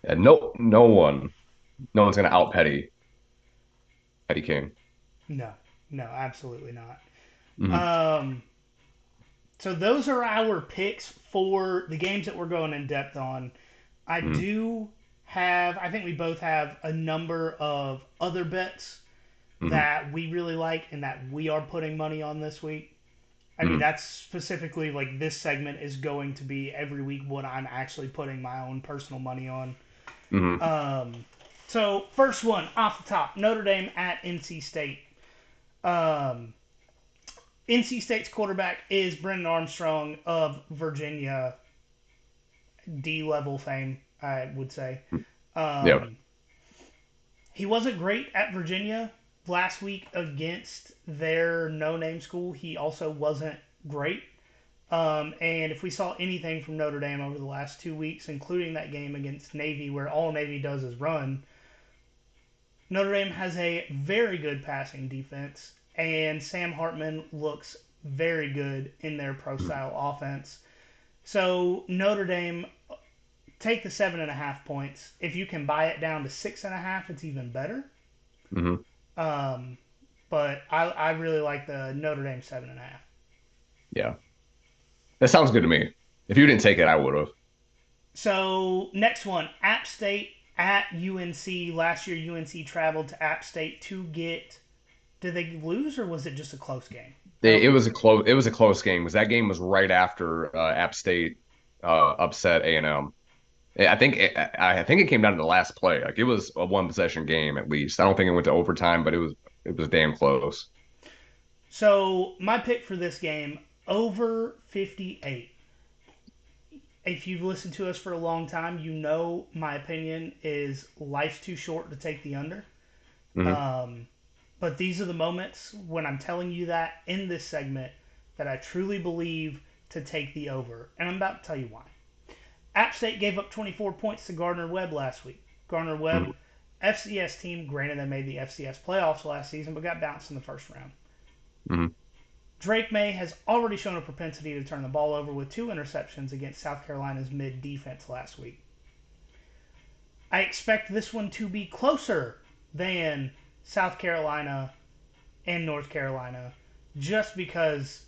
And no one's gonna out Petty King. No, no, absolutely not. Hmm. Um, so those are our picks for the games that we're going in depth on. I Hmm. do have, I think we both have a number of other bets Hmm. that we really like and that we are putting money on this week. I mean, Hmm. that's specifically like this segment is going to be every week what I'm actually putting my own personal money on. Hmm. Um, so first one off the top, Notre Dame at NC State. Um, NC State's quarterback is Brennan Armstrong of Virginia, D level fame, I would say. Yeah. Um, he wasn't great at Virginia last week against their no name school. He also wasn't great. And if we saw anything from Notre Dame over the last 2 weeks, including that game against Navy, where all Navy does is run, Notre Dame has a very good passing defense, and Sam Hartman looks very good in their pro style offense. So Notre Dame, take the 7.5 points. If you can buy it down to 6.5, it's even better. Hmm. Um, but I really like the Notre Dame 7.5. Yeah. That sounds good to me. If you didn't take it, I would have. So next one, App State at UNC. Last year, UNC traveled to App State to get. Did they lose or was it just a close game? I don't remember. It was a close game because that game was right after App State upset A&M. I think it came down to the last play. Like it was a one possession game at least. I don't think it went to overtime, but it was damn close. So my pick for this game over 58. If you've listened to us for a long time, you know my opinion is life's too short to take the under. Hmm. Um, but these are the moments when I'm telling you that in this segment that I truly believe to take the over. And I'm about to tell you why. App State gave up 24 points to Gardner Webb last week. Gardner Webb, Hmm. FCS team, granted they made the FCS playoffs last season, but got bounced in the first round. Hmm. Drake May has already shown a propensity to turn the ball over with 2 interceptions against South Carolina's mid defense last week. I expect this one to be closer than South Carolina and North Carolina, just because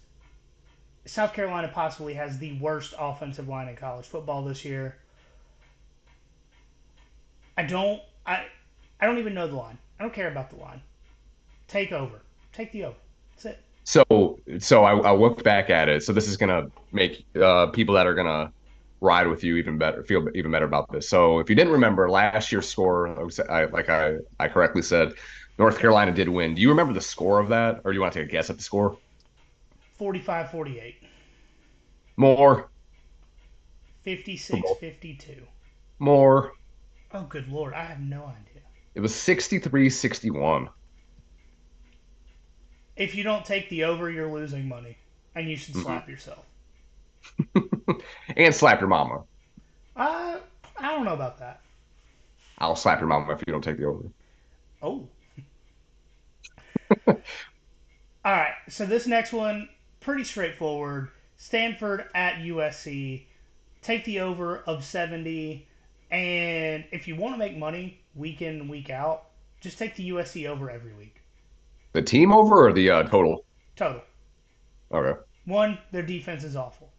South Carolina possibly has the worst offensive line in college football this year. I don't I I don't even know the line. I don't care about the line. Take over. Take the over. That's it. So I looked back at it. So this is gonna make people that are gonna ride with you even better, feel even better about this. So if you didn't remember last year's score, I correctly said, North Carolina did win. Do you remember the score of that, or do you want to take a guess at the score? 45-48. More, 56-52. more. Oh, good lord. I have no idea. It was 63-61. If you don't take the over, you're losing money. And you should Mm-mm. slap yourself. And slap your mama. Uh, I don't know about that. I'll slap your mama if you don't take the over. Oh. All right. So this next one, pretty straightforward. Stanford at USC. Take the over of 70. And if you want to make money week in and week out, just take the USC over every week. The team over or the total? Total. Okay. One, their defense is awful.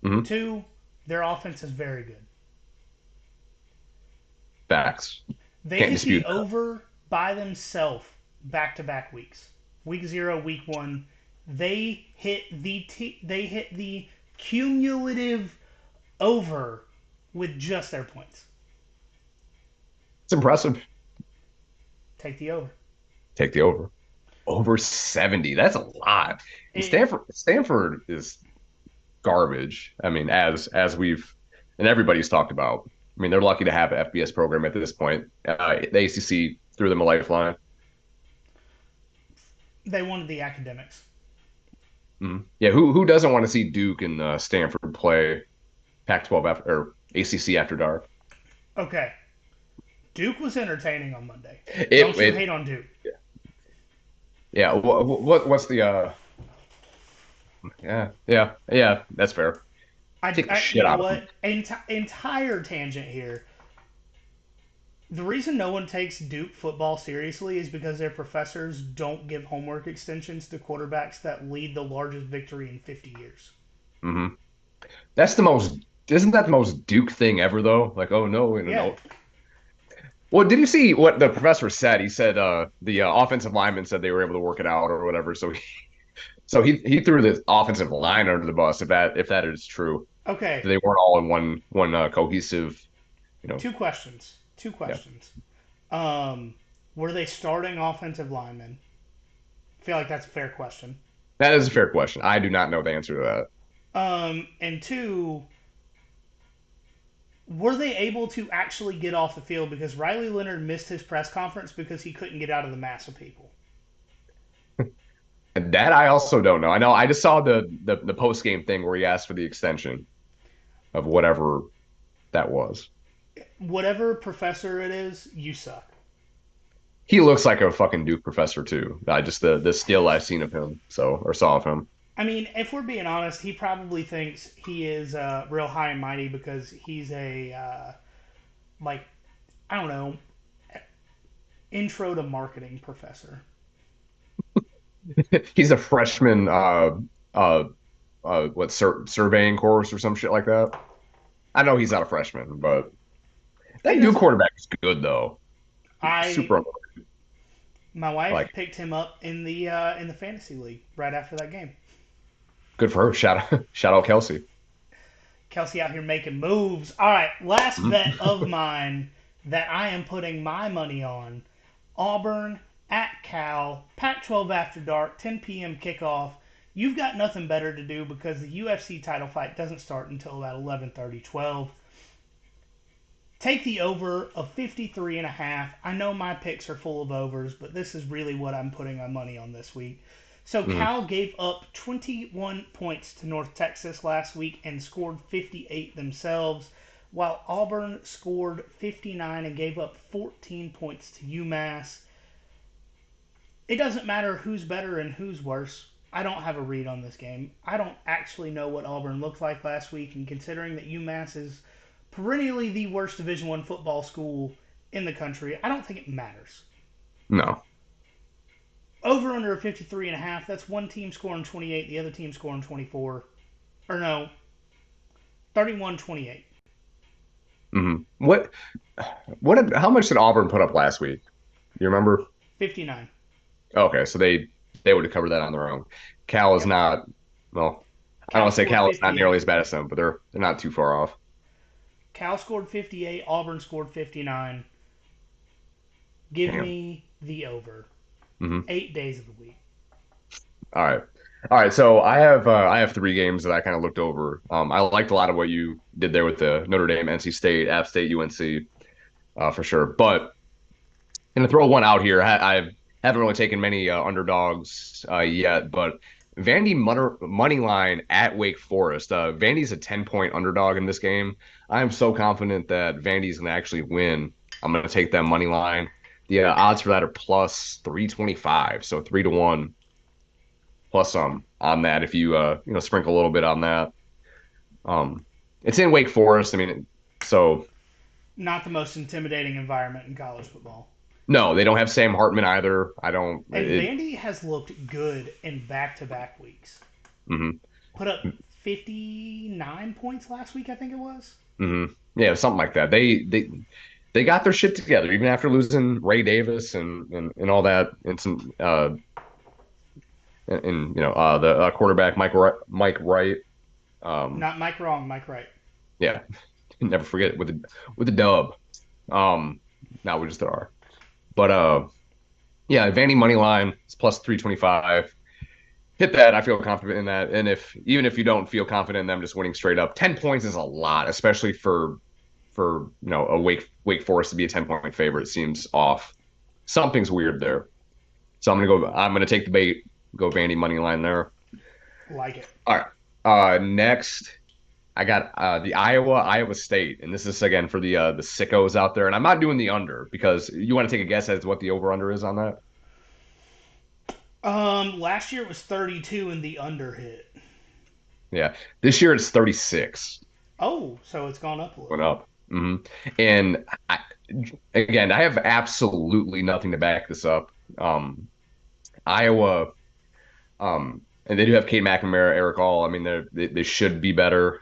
Hmm. Two, their offense is very good. Facts. They Can't hit dispute the that. over by themselves back-to-back weeks. Week 0, week 1. They hit the cumulative over with just their points. It's impressive. Take the over. Take the over. Over 70. That's a lot. And It, Stanford is garbage. I mean, as we've and everybody's talked about. I mean, they're lucky to have an FBS program at this point. The ACC threw them a lifeline. they wanted the academics. Mhm. Yeah, who doesn't want to see Duke and Stanford play Pac-12 after or ACC after dark? Okay, Duke was entertaining on Monday. It Don't you it hate on Duke? yeah. What's the yeah, that's fair. Take the You shit know out of them. what? Entire tangent here. The reason no one takes Duke football seriously is because their professors don't give homework extensions to quarterbacks that lead the largest victory in 50 years. Hmm. That's the most. Isn't that the most Duke thing ever though? Like, oh no, Yeah. no. Well, did you see what the professor said? He said the offensive lineman said they were able to work it out or whatever. So he threw the offensive line under the bus if that is true. Okay. They weren't all in one cohesive, you know. Two questions. Two Yeah, questions. Um, were they starting offensive linemen? I feel like that's a fair question. that is a fair question. I do not know the answer to that. And two, were they able to actually get off the field because Riley Leonard missed his press conference because he couldn't get out of the mass of people? And that I also don't know. I know I just saw the post game thing where he asked for the extension of whatever that was. Whatever professor it is, you suck. He looks like a fucking Duke professor too. I just the skill I've seen of him, or saw of him. I mean, if we're being honest, he probably thinks he is real high and mighty because he's a like I don't know, intro to marketing professor. He's a freshman uh surveying course or some shit like that. I know he's not a freshman, but He that Duke doesn't. quarterback is good though. I Super underrated. My wife Like picked him up in the fantasy league right after that game. good for her. Shout out Kelsey. Kelsey out here making moves. All right, last bet Mhm. of mine that I am putting my money on: Auburn at Cal, Pac-12 after dark, 10 p.m. kickoff. You've got nothing better to do because the UFC title fight doesn't start until about 11:30, 12. Take the over of 53 and a half. I know my picks are full of overs, but this is really what I'm putting my money on this week. So Mhm. Cal gave up 21 points to North Texas last week and scored 58 themselves, while Auburn scored 59 and gave up 14 points to UMass. It doesn't matter who's better and who's worse. I don't have a read on this game. I don't actually know what Auburn looked like last week, and considering that UMass is perennially the worst Division One football school in the country. I don't think it matters. No. Over under 53.5. That's one team scoring 28, the other team scoring 24. Or no, 31-28. Mm-hmm. How much did Auburn put up last week? You remember? 59. Okay, so they would have covered that on their own. Cal is Yep. not, well, I don't Cal want to say scored Cal is not 58. nearly as bad as them, but they're not too far off. Cal scored 58. Auburn scored 59. Give Damn. me the over. Hmm. 8 days of the week. All right. All right. So I have three games that I kind of looked over. I liked a lot of what you did there with the Notre Dame, NC State, App State, UNC, for sure. But I'm gonna throw one out here. I haven't really taken many underdogs yet, but money line at Wake Forest. Vandy's a 10-point underdog in this game. I'm so confident that Vandy's gonna actually win. I'm gonna take that money line. The odds for that are plus 325, so 3-1 plus some on that. If you sprinkle a little bit on that, um, it's in Wake Forest. I mean, so Not the most intimidating environment in college football. no, they don't have Sam Hartman either. I don't. And Vandy has looked good in back-to-back weeks. Mhm. Put up 59 points last week, I think it was. Yeah, something like that. They got their shit together even after losing Ray Davis and all that and some and the quarterback Mike Wright. Not Mike wrong, Mike right. Yeah, never forget it with the dub. Now we just are. But yeah, Vandy money line is plus 325. Hit that. I feel confident in that. And even if you don't feel confident in them just winning straight up, 10 points is a lot, especially for a Wake Forest to be a 10-point favorite. Seems off. Something's weird there. So I'm gonna take the bait, go Vandy money line there. Like it. All right. Next I got the Iowa State, and this is again for the sickos out there. And I'm not doing the under because you want to take a guess as to what the over under is on that. Last year it was 32 and the under hit. Yeah, this year it's 36. Oh, so it's gone up a Went little. up. And again, I have absolutely nothing to back this up. Iowa, and they do have Kate McNamara, Eric All. I mean, they should be better.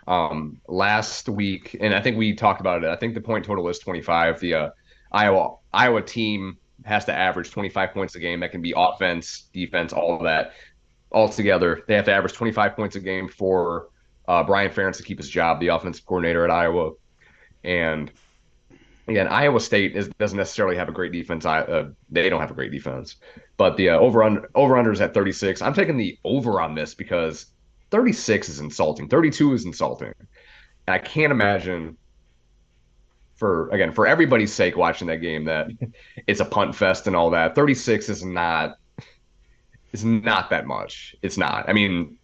Last week, and I think we talked about it. I think the point total is 25. The Iowa team has to average 25 points a game. That can be offense, defense, all of that all together. They have to average 25 points a game for Brian Ferentz to keep his job, the offensive coordinator at Iowa. And again, Iowa State doesn't necessarily have a great defense. They don't have a great defense, but the over under is at 36. I'm taking the over on this because 36 is insulting. 32 is insulting. And I can't imagine for everybody's sake watching that game that it's a punt fest and all that. 36 is not that much. It's not. I mean,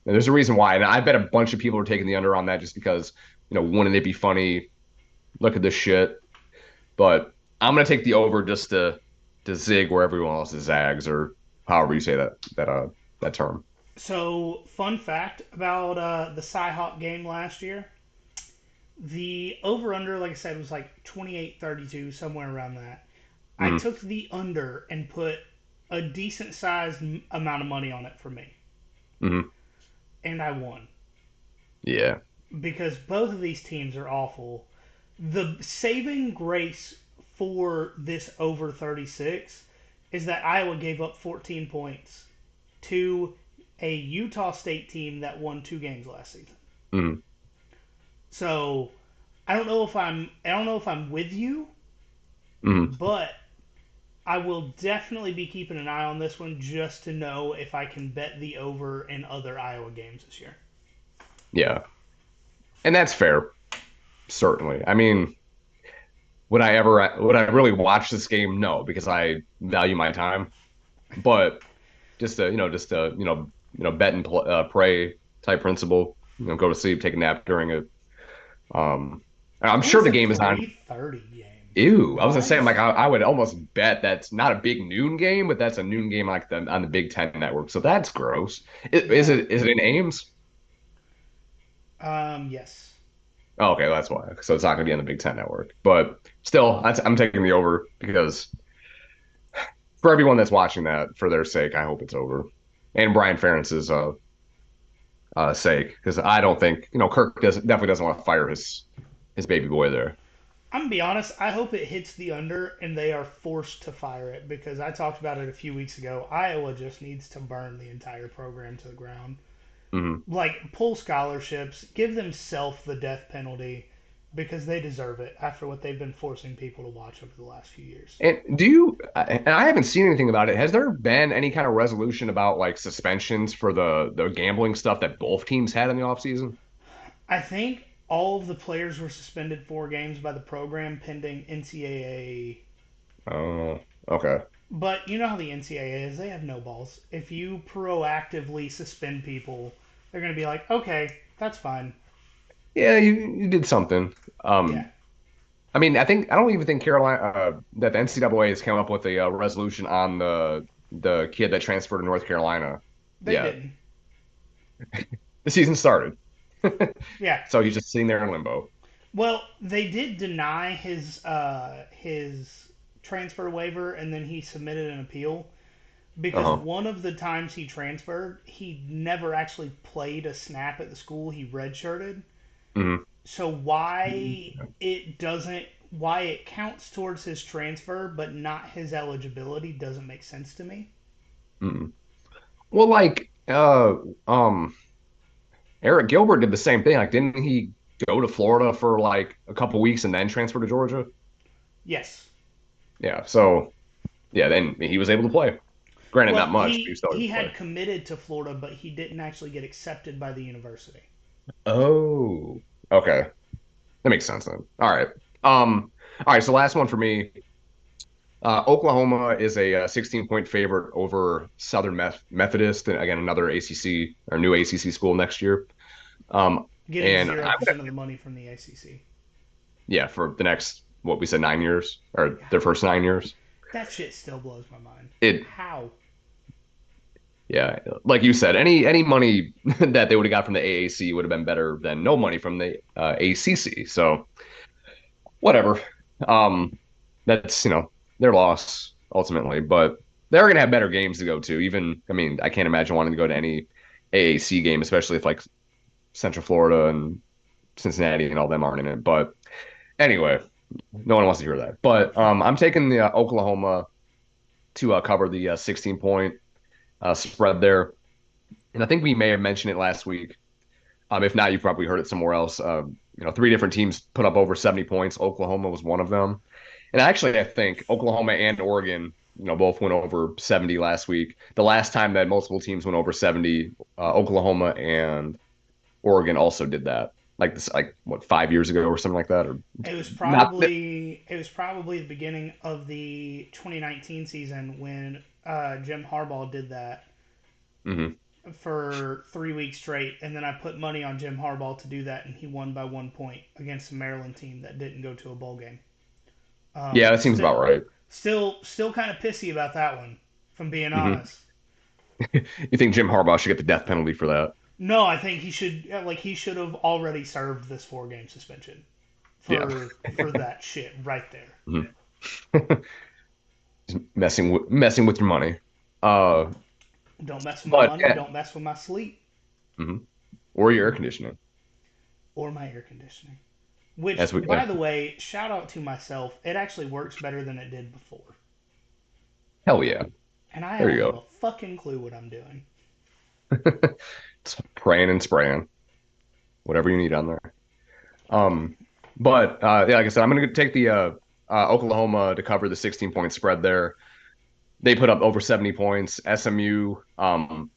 there's a reason why, and I bet a bunch of people are taking the under on that just because wouldn't it be funny? Look at this shit. But I'm gonna take the over just to zig where everyone else zags, or however you say that term. So, fun fact about the Cy-Hawk game last year. The over-under, like I said, was like 28-32, somewhere around that. I Mm-hmm. took the under and put a decent-sized amount of money on it for me. Mm-hmm. And I won. Yeah. Because both of these teams are awful. The saving grace for this over 36 is that Iowa gave up 14 points to a Utah State team that won 2 games last season. Mm-hmm. So I don't know if I'm with you, Mm-hmm. but I will definitely be keeping an eye on this one just to know if I can bet the over in other Iowa games this year. Yeah. And that's fair, certainly. I mean, would I really watch this game? No, because I value my time. But just a bet and pray type principle. Go to sleep, take a nap during it. I'm It sure was the a game is on. 3:30 game. Ew, I was gonna say, I'm What? like, I would almost bet that's not a big noon game, but that's a noon game like on the Big Ten network. So that's gross. Is Yeah. it in Ames? Yes. Oh, okay, that's why. So it's not going to be on the Big Ten Network. But still, I'm taking the over because for everyone that's watching that, for their sake, I hope it's over. And Brian Ferentz's sake, because I don't think Kirk definitely doesn't want to fire his baby boy there. I'm gonna be honest. I hope it hits the under and they are forced to fire it because I talked about it a few weeks ago. Iowa just needs to burn the entire program to the ground. Hmm. Like pull scholarships, give them self the death penalty because they deserve it after what they've been forcing people to watch over the last few years. And do you? And I haven't seen anything about it. Has there been any kind of resolution about like suspensions for the gambling stuff that both teams had in the offseason? I think all of the players were suspended 4 games by the program pending NCAA. Oh, okay. But you know how the NCAA is, they have no balls. If you proactively suspend people, they're going to be like, okay, that's fine. Yeah, you did something. Yeah, I mean, I don't even think Carolina that the NCAA has come up with a resolution on the kid that transferred to North Carolina they yet. didn't. The season started, Yeah. so he's just sitting there in limbo. Well, they did deny his transfer waiver, and then he submitted an appeal because Uh-huh. one of the times he transferred, he never actually played a snap at the school he redshirted. Hmm. So why it counts towards his transfer but not his eligibility doesn't make sense to me. Hmm. Well, like Eric Gilbert did the same thing. Like, didn't he go to Florida for like a couple weeks and then transfer to Georgia? Yes. Yeah. So yeah, then he was able to play. Granted, not Well, much, but he was still able he to play. had committed to Florida, but he didn't actually get accepted by the university. Oh, okay. That makes sense then. Um, all right. So last one for me. Oklahoma is a 16-point favorite over Southern Methodist, and again another ACC or new ACC school next year. Um, Getting and zero I would, percent of the money from the ACC. yeah, for the next what we said 9 years or Yeah, their first 9 years. that shit still blows my mind. It How? Yeah, like you said, any money that they would have got from the AAC would have been better than no money from the ACC. So whatever. Um, that's their loss ultimately, but they're gonna have better games to go to. Even I mean, I can't imagine wanting to go to any AAC game, especially if like Central Florida and Cincinnati and all them aren't in it. But anyway, no one wants to hear that. But I'm taking the Oklahoma to cover the 16 point spread there. And I think we may have mentioned it last week. If not, you probably heard it somewhere else. Three different teams put up over 70 points. Oklahoma was one of them. And actually, I think Oklahoma and Oregon, both went over 70 last week. The last time that multiple teams went over 70, Oklahoma and Oregon also did that. Like this, like what, 5 years ago or something like that, or not. It was probably the beginning of the 2019 season when Jim Harbaugh did that Mhm. for 3 weeks straight, and then I put money on Jim Harbaugh to do that, and he won by 1 point against a Maryland team that didn't go to a bowl game. Yeah, that seems Still, about right. still kind of pissy about that one, if I'm being Hmm. honest. You think Jim Harbaugh should get the death penalty for that? No, I think he should have already served this 4 game suspension Yeah. for that shit right there. Mhm. Just messing with your money. Uh, Don't mess with my but money. Don't mess with my sleep mhm. Or your air conditioning, or my air conditioning. Which, as we. by the way, shout out to myself. It actually works better than it did before, Hell yeah. and I There you don't have go. a fucking clue what I'm doing. It's praying and spraying, whatever you need on there. Um, but yeah, like I said, I'm going to take the Oklahoma to cover the 16-point spread there. They put up over 70 points. SMU, to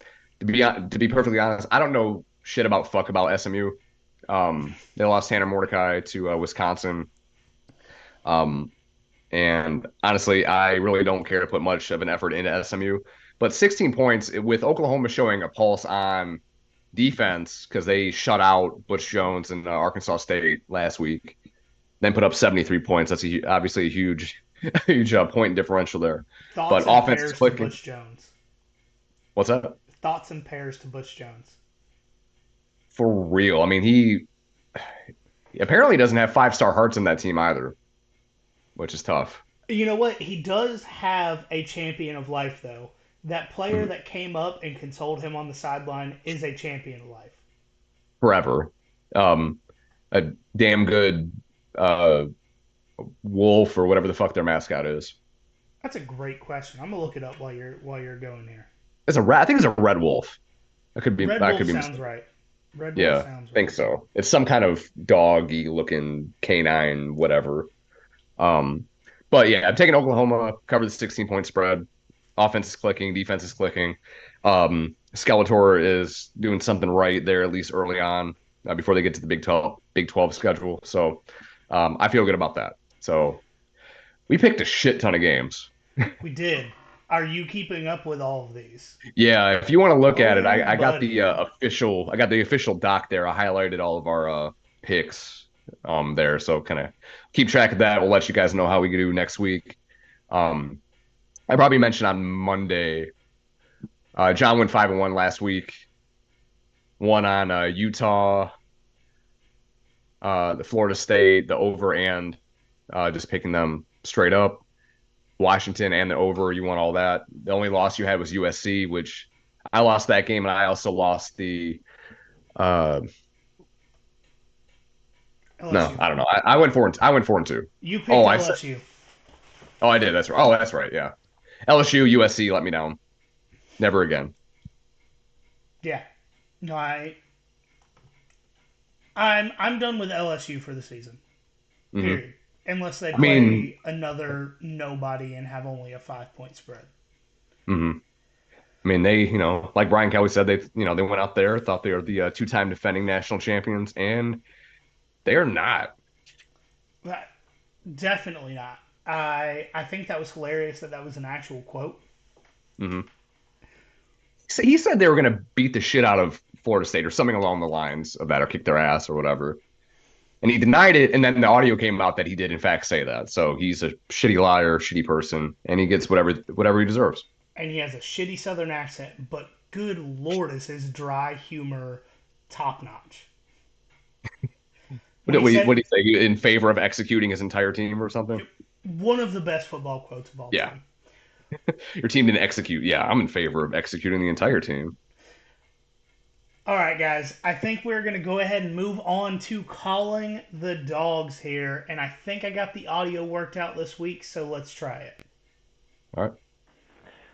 be perfectly honest, I don't know shit about SMU. They lost Tanner Mordecai to Wisconsin. Um, and honestly, I really don't care to put much of an effort into SMU. But 16 points with Oklahoma showing a pulse on defense because they shut out Butch Jones and Arkansas State last week, then put up 73 points. That's obviously a huge, huge point differential there. But Thoughts and offense is pairs to clicking. Butch Jones. What's that? Thoughts and pairs to Butch Jones. For real? I mean, Apparently he doesn't have 5-star hearts in that team either, which is tough. You know what? He does have a champion of life, though. That player Mhm. that came up and consoled him on the sideline is a champion of life. Forever. Um, a damn good uh, wolf or whatever the fuck their mascot is. That's a great question. I'm gonna look it up while you're going here. It's a rat. I think it's a red wolf. Red I Wolf could be sounds mistaken. right. Red Wolf Yeah, sounds I think right. so. It's some kind of doggy looking canine, whatever. Um, but yeah, I'm taking Oklahoma, cover the 16-point spread. Offense is clicking, defense is clicking. Skeletor is doing something right there, at least early on, before they get to the Big 12 schedule. So I feel good about that. So we picked a shit ton of games. We did. Are you keeping up with all of these? Yeah, if you want to look at it, Oh, I got the buddy. official doc there. I highlighted all of our picks there, so kind of keep track of that. We'll let you guys know how we do next week. Um, I probably mentioned on Monday. John went 5-1 last week. One on Utah, the Florida State, the over and just picking them straight up. Washington and the over, you won all that. The only loss you had was USC, which I lost that game, and I also lost the. Uh, no, LSU. I don't know. I went 4-2. You Oh, picked I said. LSU. Oh, I did. That's right. Oh, that's right. Yeah. LSU, USC let me down. Never again. Yeah. No, I'm done with LSU for the season. Hmm. Period. Unless they I mean, play another nobody and have only a 5 point spread. mhm. I mean, they, like Brian Kelly said, they went out there, thought they were the two-time defending national champions, and they are not. But definitely not. I think that was hilarious that was an actual quote. Hmm. So he said they were going to beat the shit out of Florida State or something along the lines of that, or kick their ass or whatever. And he denied it, and then the audio came out that he did in fact say that. So he's a shitty liar, shitty person, and he gets whatever he deserves. And he has a shitty southern accent, but good lord is his dry humor top notch. What When did, he what did he said what did he say? In favor of executing his entire team or something? one of the best football quotes of all Yeah. time. Your team didn't execute. Yeah, I'm in favor of executing the entire team. All right, guys. I think we're going to go ahead and move on to calling the dogs here. And I think I got the audio worked out this week, so let's try it. All right.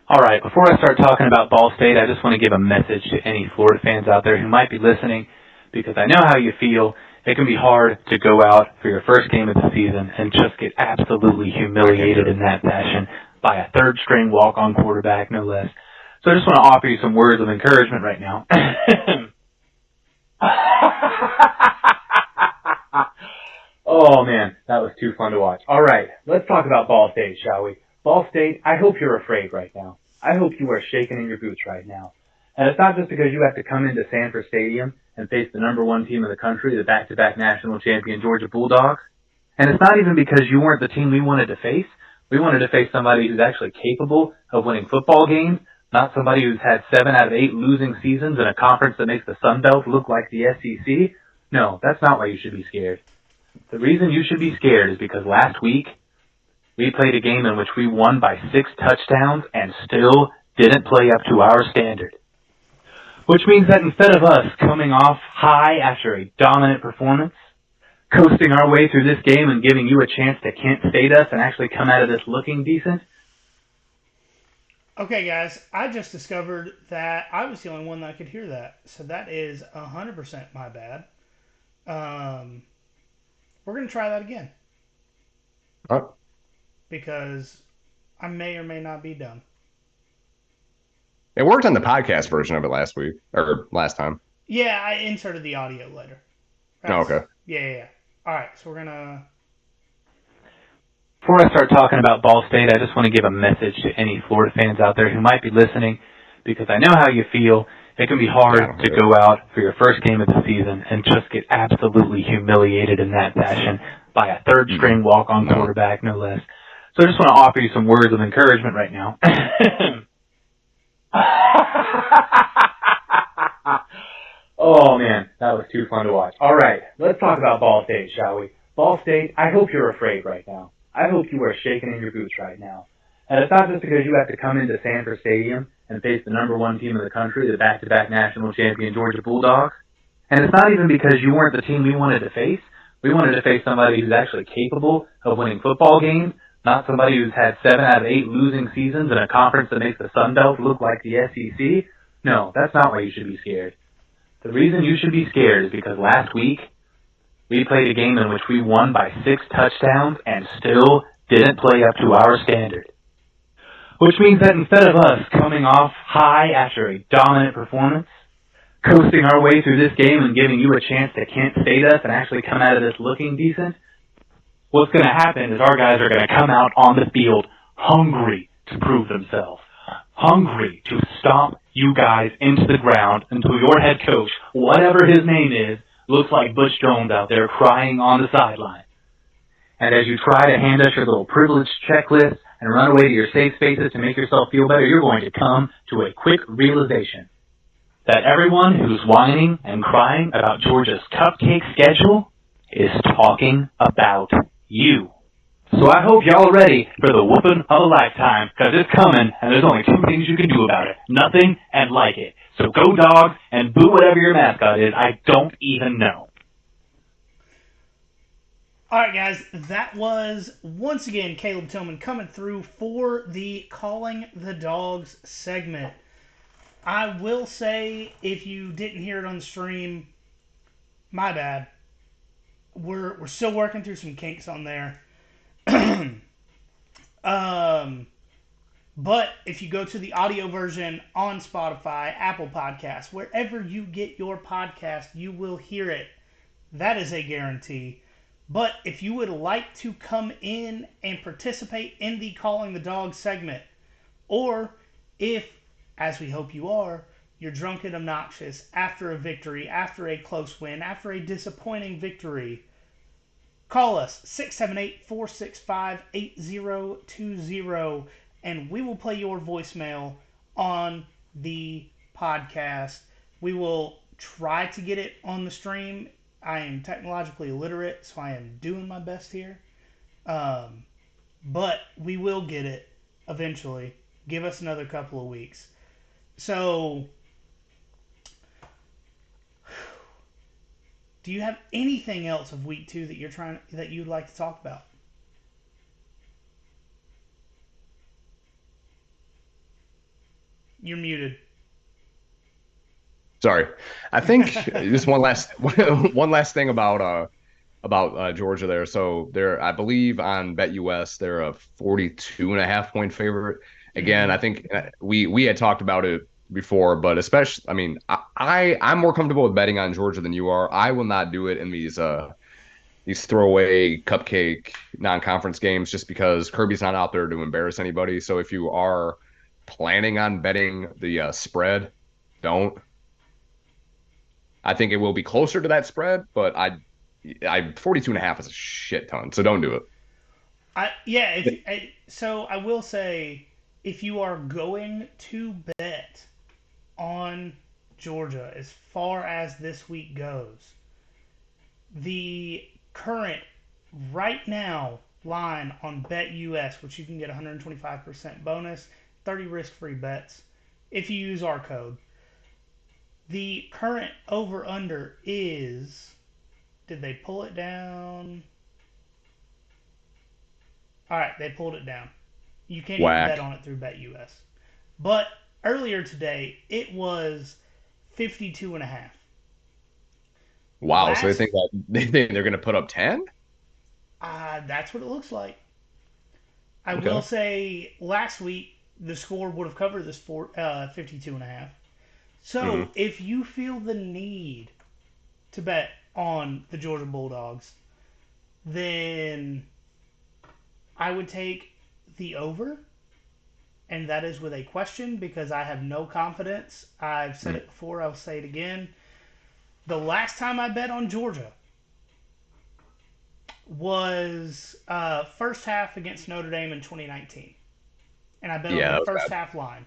All right, before I start talking about Ball State, I just want to give a message to any Florida fans out there who might be listening, because I know how you feel. It can be hard to go out for your first game of the season and just get absolutely humiliated in that fashion by a third-string walk-on quarterback, no less. So I just want to offer you some words of encouragement right now. Oh, man, that was too fun to watch. All right, let's talk about Ball State, shall we? Ball State, I hope you're afraid right now. I hope you are shaking in your boots right now. And it's not just because you have to come into Sanford Stadium and face the number one team in the country, the back-to-back national champion Georgia Bulldogs. And it's not even because you weren't the team we wanted to face. We wanted to face somebody who's actually capable of winning football games, not somebody who's had 7 out of 8 losing seasons in a conference that makes the Sun Belt look like the SEC. No, that's not why you should be scared. The reason you should be scared is because last week we played a game in which we won by 6 touchdowns and still didn't play up to our standard. Which means that instead of us coming off high after a dominant performance, coasting our way through this game and giving you a chance to Kent State us and actually come out of this looking decent. Okay, guys, I just discovered that I was the only one that could hear that. So that is 100% my bad. We're going to try that again All right. because I may or may not be done. It worked on the podcast version of it last week or last time. Yeah, I inserted the audio later. Oh, okay. Yeah. All right, so we're going to... Before I start talking about Ball State, I just want to give a message to any Florida fans out there who might be listening, because I know how you feel. It can be hard to go out for your first game of the season and just get absolutely humiliated in that fashion by a third-string walk-on quarterback, no less. So I just want to offer you some words of encouragement right now. Oh man, that was too fun to watch. All right, let's talk about Ball State, shall we? Ball State, I hope you're afraid right now. I hope you are shaking in your boots right now. And it's not just because you have to come into Sanford Stadium and face the number one team in the country, the back-to-back national champion Georgia Bulldogs. And it's not even because you weren't the team we wanted to face. We wanted to face somebody who's actually capable of winning football games, not somebody who's had 7 out of 8 losing seasons in a conference that makes the Sun Belt look like the SEC. No, that's not why you should be scared. The reason you should be scared is because last week, we played a game in which we won by 6 touchdowns and still didn't play up to our standard. Which means that instead of us coming off high after a dominant performance, coasting our way through this game and giving you a chance to Kent State us and actually come out of this looking decent, what's going to happen is our guys are going to come out on the field hungry to prove themselves, hungry to stomp you guys into the ground until your head coach, whatever his name is, looks like Butch Jones out there crying on the sideline. And as you try to hand us your little privilege checklist and run away to your safe spaces to make yourself feel better, you're going to come to a quick realization that everyone who's whining and crying about Georgia's cupcake schedule is talking about you. So I hope y'all are ready for the whooping of a lifetime, because it's coming, and there's only 2 things you can do about it. Nothing and like it. So go Dogs and boo whatever your mascot is. I don't even know. All right, guys, that was, once again, Caleb Tillman coming through for the Calling the Dogs segment. I will say, if you didn't hear it on the stream, my bad. We're still working through some kinks on there. But if you go to the audio version on Spotify, Apple Podcasts, wherever you get your podcast, you will hear it. That is a guarantee. But if you would like to come in and participate in the Calling the Dog segment, or if, as we hope you are, you're drunk and obnoxious after a victory, after a close win, after a disappointing victory, call us 678-465-8020, and we will play your voicemail on the podcast. We will try to get it on the stream. I am technologically illiterate, so I am doing my best here. But we will get it eventually. Give us another couple of weeks. So, do you have anything else of week 2 that you'd like to talk about? You're muted. Sorry. I think just one last thing about Georgia there. So they're, I believe on BetUS, they're a 42.5 point favorite. Again, I think we had talked about it before, but especially, I mean, I'm more comfortable with betting on Georgia than you are. I will not do it in these throwaway cupcake non-conference games just because Kirby's not out there to embarrass anybody. So if you are planning on betting the spread, don't. I think it will be closer to that spread, but I 42.5 is a shit ton, so don't do it. So I will say, if you are going to bet on Georgia as far as this week goes, the current right now line on BetUS, which you can get 125% bonus, 30 risk-free bets if you use our code. The current over-under is... Did they pull it down? Alright, they pulled it down. You can't even bet on it through BetUS. But earlier today, it was 52.5. Wow, so they think they're going to put up 10? That's what it looks like. I will say, last week, the score would have covered this 52.5. So, if you feel the need to bet on the Georgia Bulldogs, then I would take the over, and that is with a question because I have no confidence. I've said it before, I'll say it again. The last time I bet on Georgia was first half against Notre Dame in 2019. And I bet on the first half line,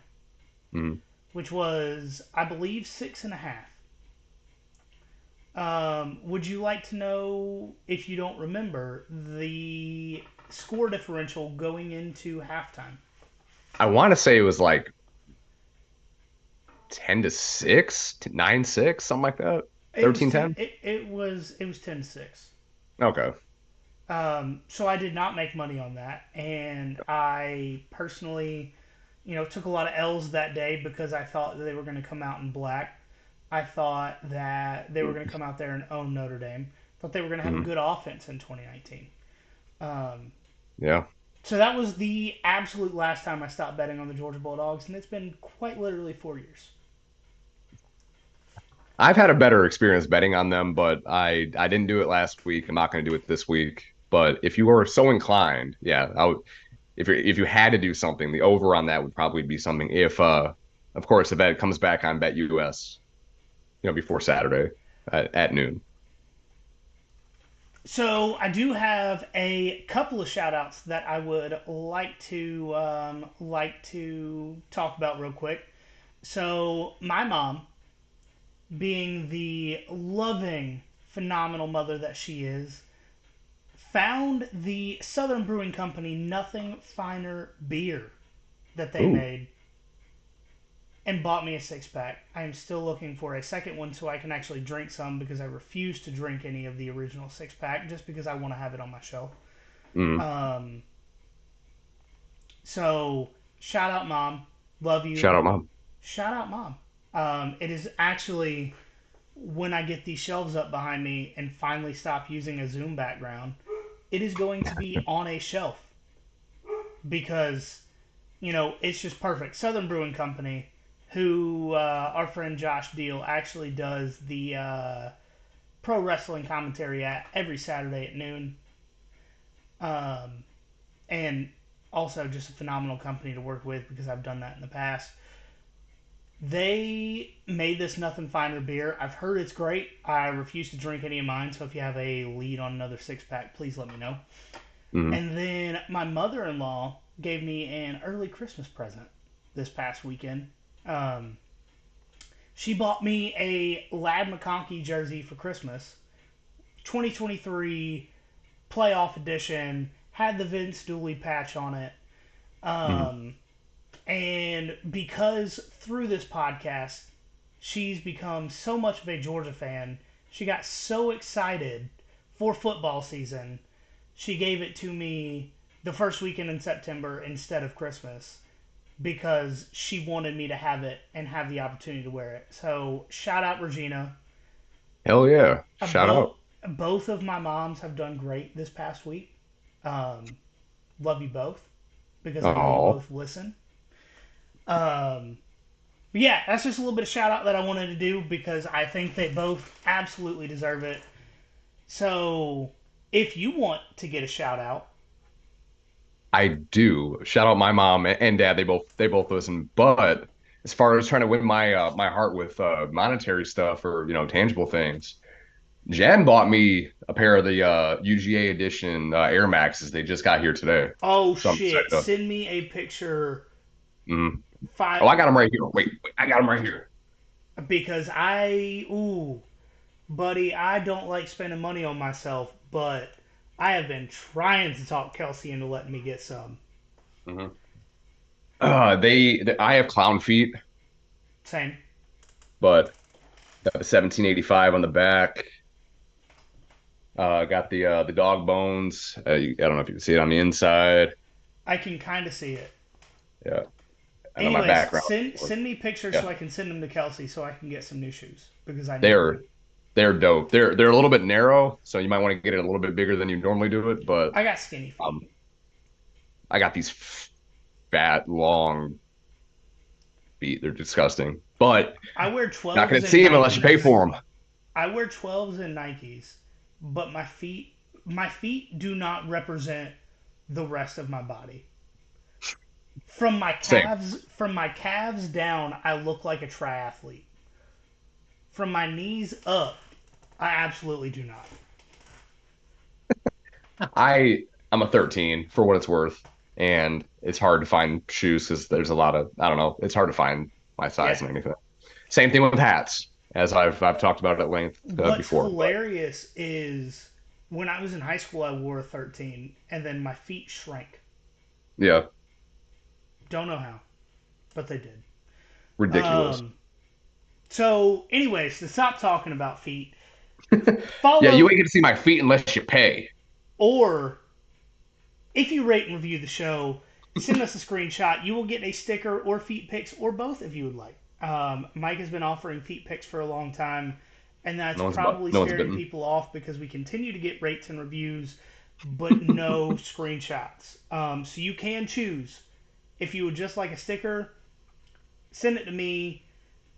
which was, I believe, 6.5. Would you like to know, if you don't remember, the score differential going into halftime? I want to say it was like 10-6, 9-6, something like that. It was 13-10. it was 10-6. Okay. So I did not make money on that, and I personally, took a lot of L's that day because I thought that they were going to come out in black. I thought that they were going to come out there and own Notre Dame. Thought they were going to have a Mhm. good offense in 2019. Um, Yeah. so that was the absolute last time I stopped betting on the Georgia Bulldogs, and it's been quite literally 4 years. I've had a better experience betting on them, but I didn't do it last week. I'm not going to do it this week. But if you were so inclined, yeah, if you had to do something, the over on that would probably be something. If of course, if it comes back on Bet US, before Saturday at noon. So I do have a couple of shout outs that I would like to talk about real quick. So my mom, being the loving, phenomenal mother that she is, found the Southern Brewing Company Nothing Finer beer that they Ooh, made and bought me a six pack. I am still looking for a second one so I can actually drink some because I refuse to drink any of the original six pack just because I want to have it on my shelf. mm. Um, so shout out mom, love you. Shout out, mom. Shout out mom. It is actually when I get these shelves up behind me and finally stop using a Zoom background, it is going to be on a shelf because it's just perfect. Southern Brewing Company, who our friend Josh Deal actually does the pro wrestling commentary at every Saturday at noon, um, and also just a phenomenal company to work with because I've done that in the past. They made this Nothing Finer beer. I've heard it's great. I refuse to drink any of mine, so if you have a lead on another six pack, please let me know. Mm. And then my mother in law gave me an early Christmas present this past weekend. Um, she bought me a Lad McConkey jersey for Christmas, 2023 playoff edition, had the Vince Dooley patch on it. Mm. Um, and because through this podcast, she's become so much of a Georgia fan, she got so excited for football season, she gave it to me the first weekend in September instead of Christmas because she wanted me to have it and have the opportunity to wear it. So shout out Regina. Hell yeah. Uh, Shout both out. both of my moms have done great this past week. Um, love you both because I know you Oh, both listen. Um, but yeah, that's just a little bit of shout out that I wanted to do because I think they both absolutely deserve it. So if you want to get a shout out, I do. Shout out my mom and dad. They both listen. But as far as trying to win my heart with monetary stuff or tangible things, Jen bought me a pair of the UGA edition Air Maxes. They just got here today, oh so I'm excited shit, to. send me a picture. Mhm. Oh, Five I got them right here. Wait, I got them right here. because buddy, I don't like spending money on myself, but I have been trying to talk Kelsey into letting me get some. Hmm. I have clown feet, Same. but got the 1785 on the back. Got the dog bones. I don't know if you can see it on the inside. I can kind of see it. Yeah, and then my Anyways, background. send me pictures Yeah, so I can send them to Kelsey so I can get some new shoes because I need them. they're they're dope. They're a little bit narrow, so you might want to get it a little bit bigger than you normally do it. But I got skinny feet. um, I got these fat, long feet. They're disgusting, but I wear not 12s gonna and see them unless you pay Nikes. for them. I wear 12s and Nikes, but my feet do not represent the rest of my body. Same. From my calves down, I look like a triathlete. From my knees up, I absolutely do not. I'm a 13 for what it's worth, and it's hard to find shoes because there's a lot of I don't know. It's hard to find my Yeah. size and anything. Same thing with hats. as I've talked about at length What's before. But hilarious is when I was in high school, I wore a 13, and then my feet shrank. yeah, Don't know how, but they did. ridiculous. Um, anyways, to stop talking about feet, Yeah, you follow ain't get to see my feet unless you pay. or if you rate and review the show, send us a screenshot. You will get a sticker or feet pics or both if you would like. Mike has been offering feet pics for a long time, and that's probably No one's scaring bitten. people off because we continue to get rates and reviews, but no screenshots. So you can choose. If you would just like a sticker, send it to me.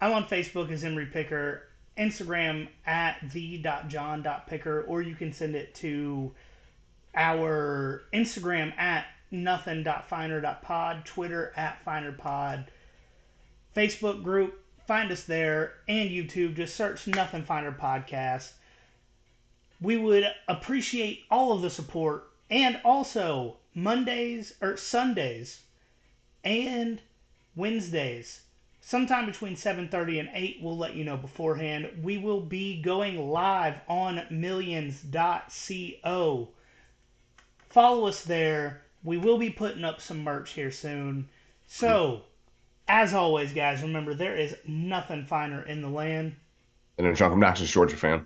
I'm on Facebook as Emery Picker, Instagram at the.john.picker, or you can send it to our Instagram at nothing.finer.pod, Twitter at finerpod, Facebook group, find us there, and YouTube. Just search Nothing Finer Podcast. We would appreciate all of the support, and also Mondays or Sundays and Wednesdays, sometime between 7:30 and 8, we'll let you know beforehand. We will be going live on millions.co. Follow us there. We will be putting up some merch here soon. So, as always, guys, remember there is nothing finer in the land. And a drunk obnoxious Georgia fan.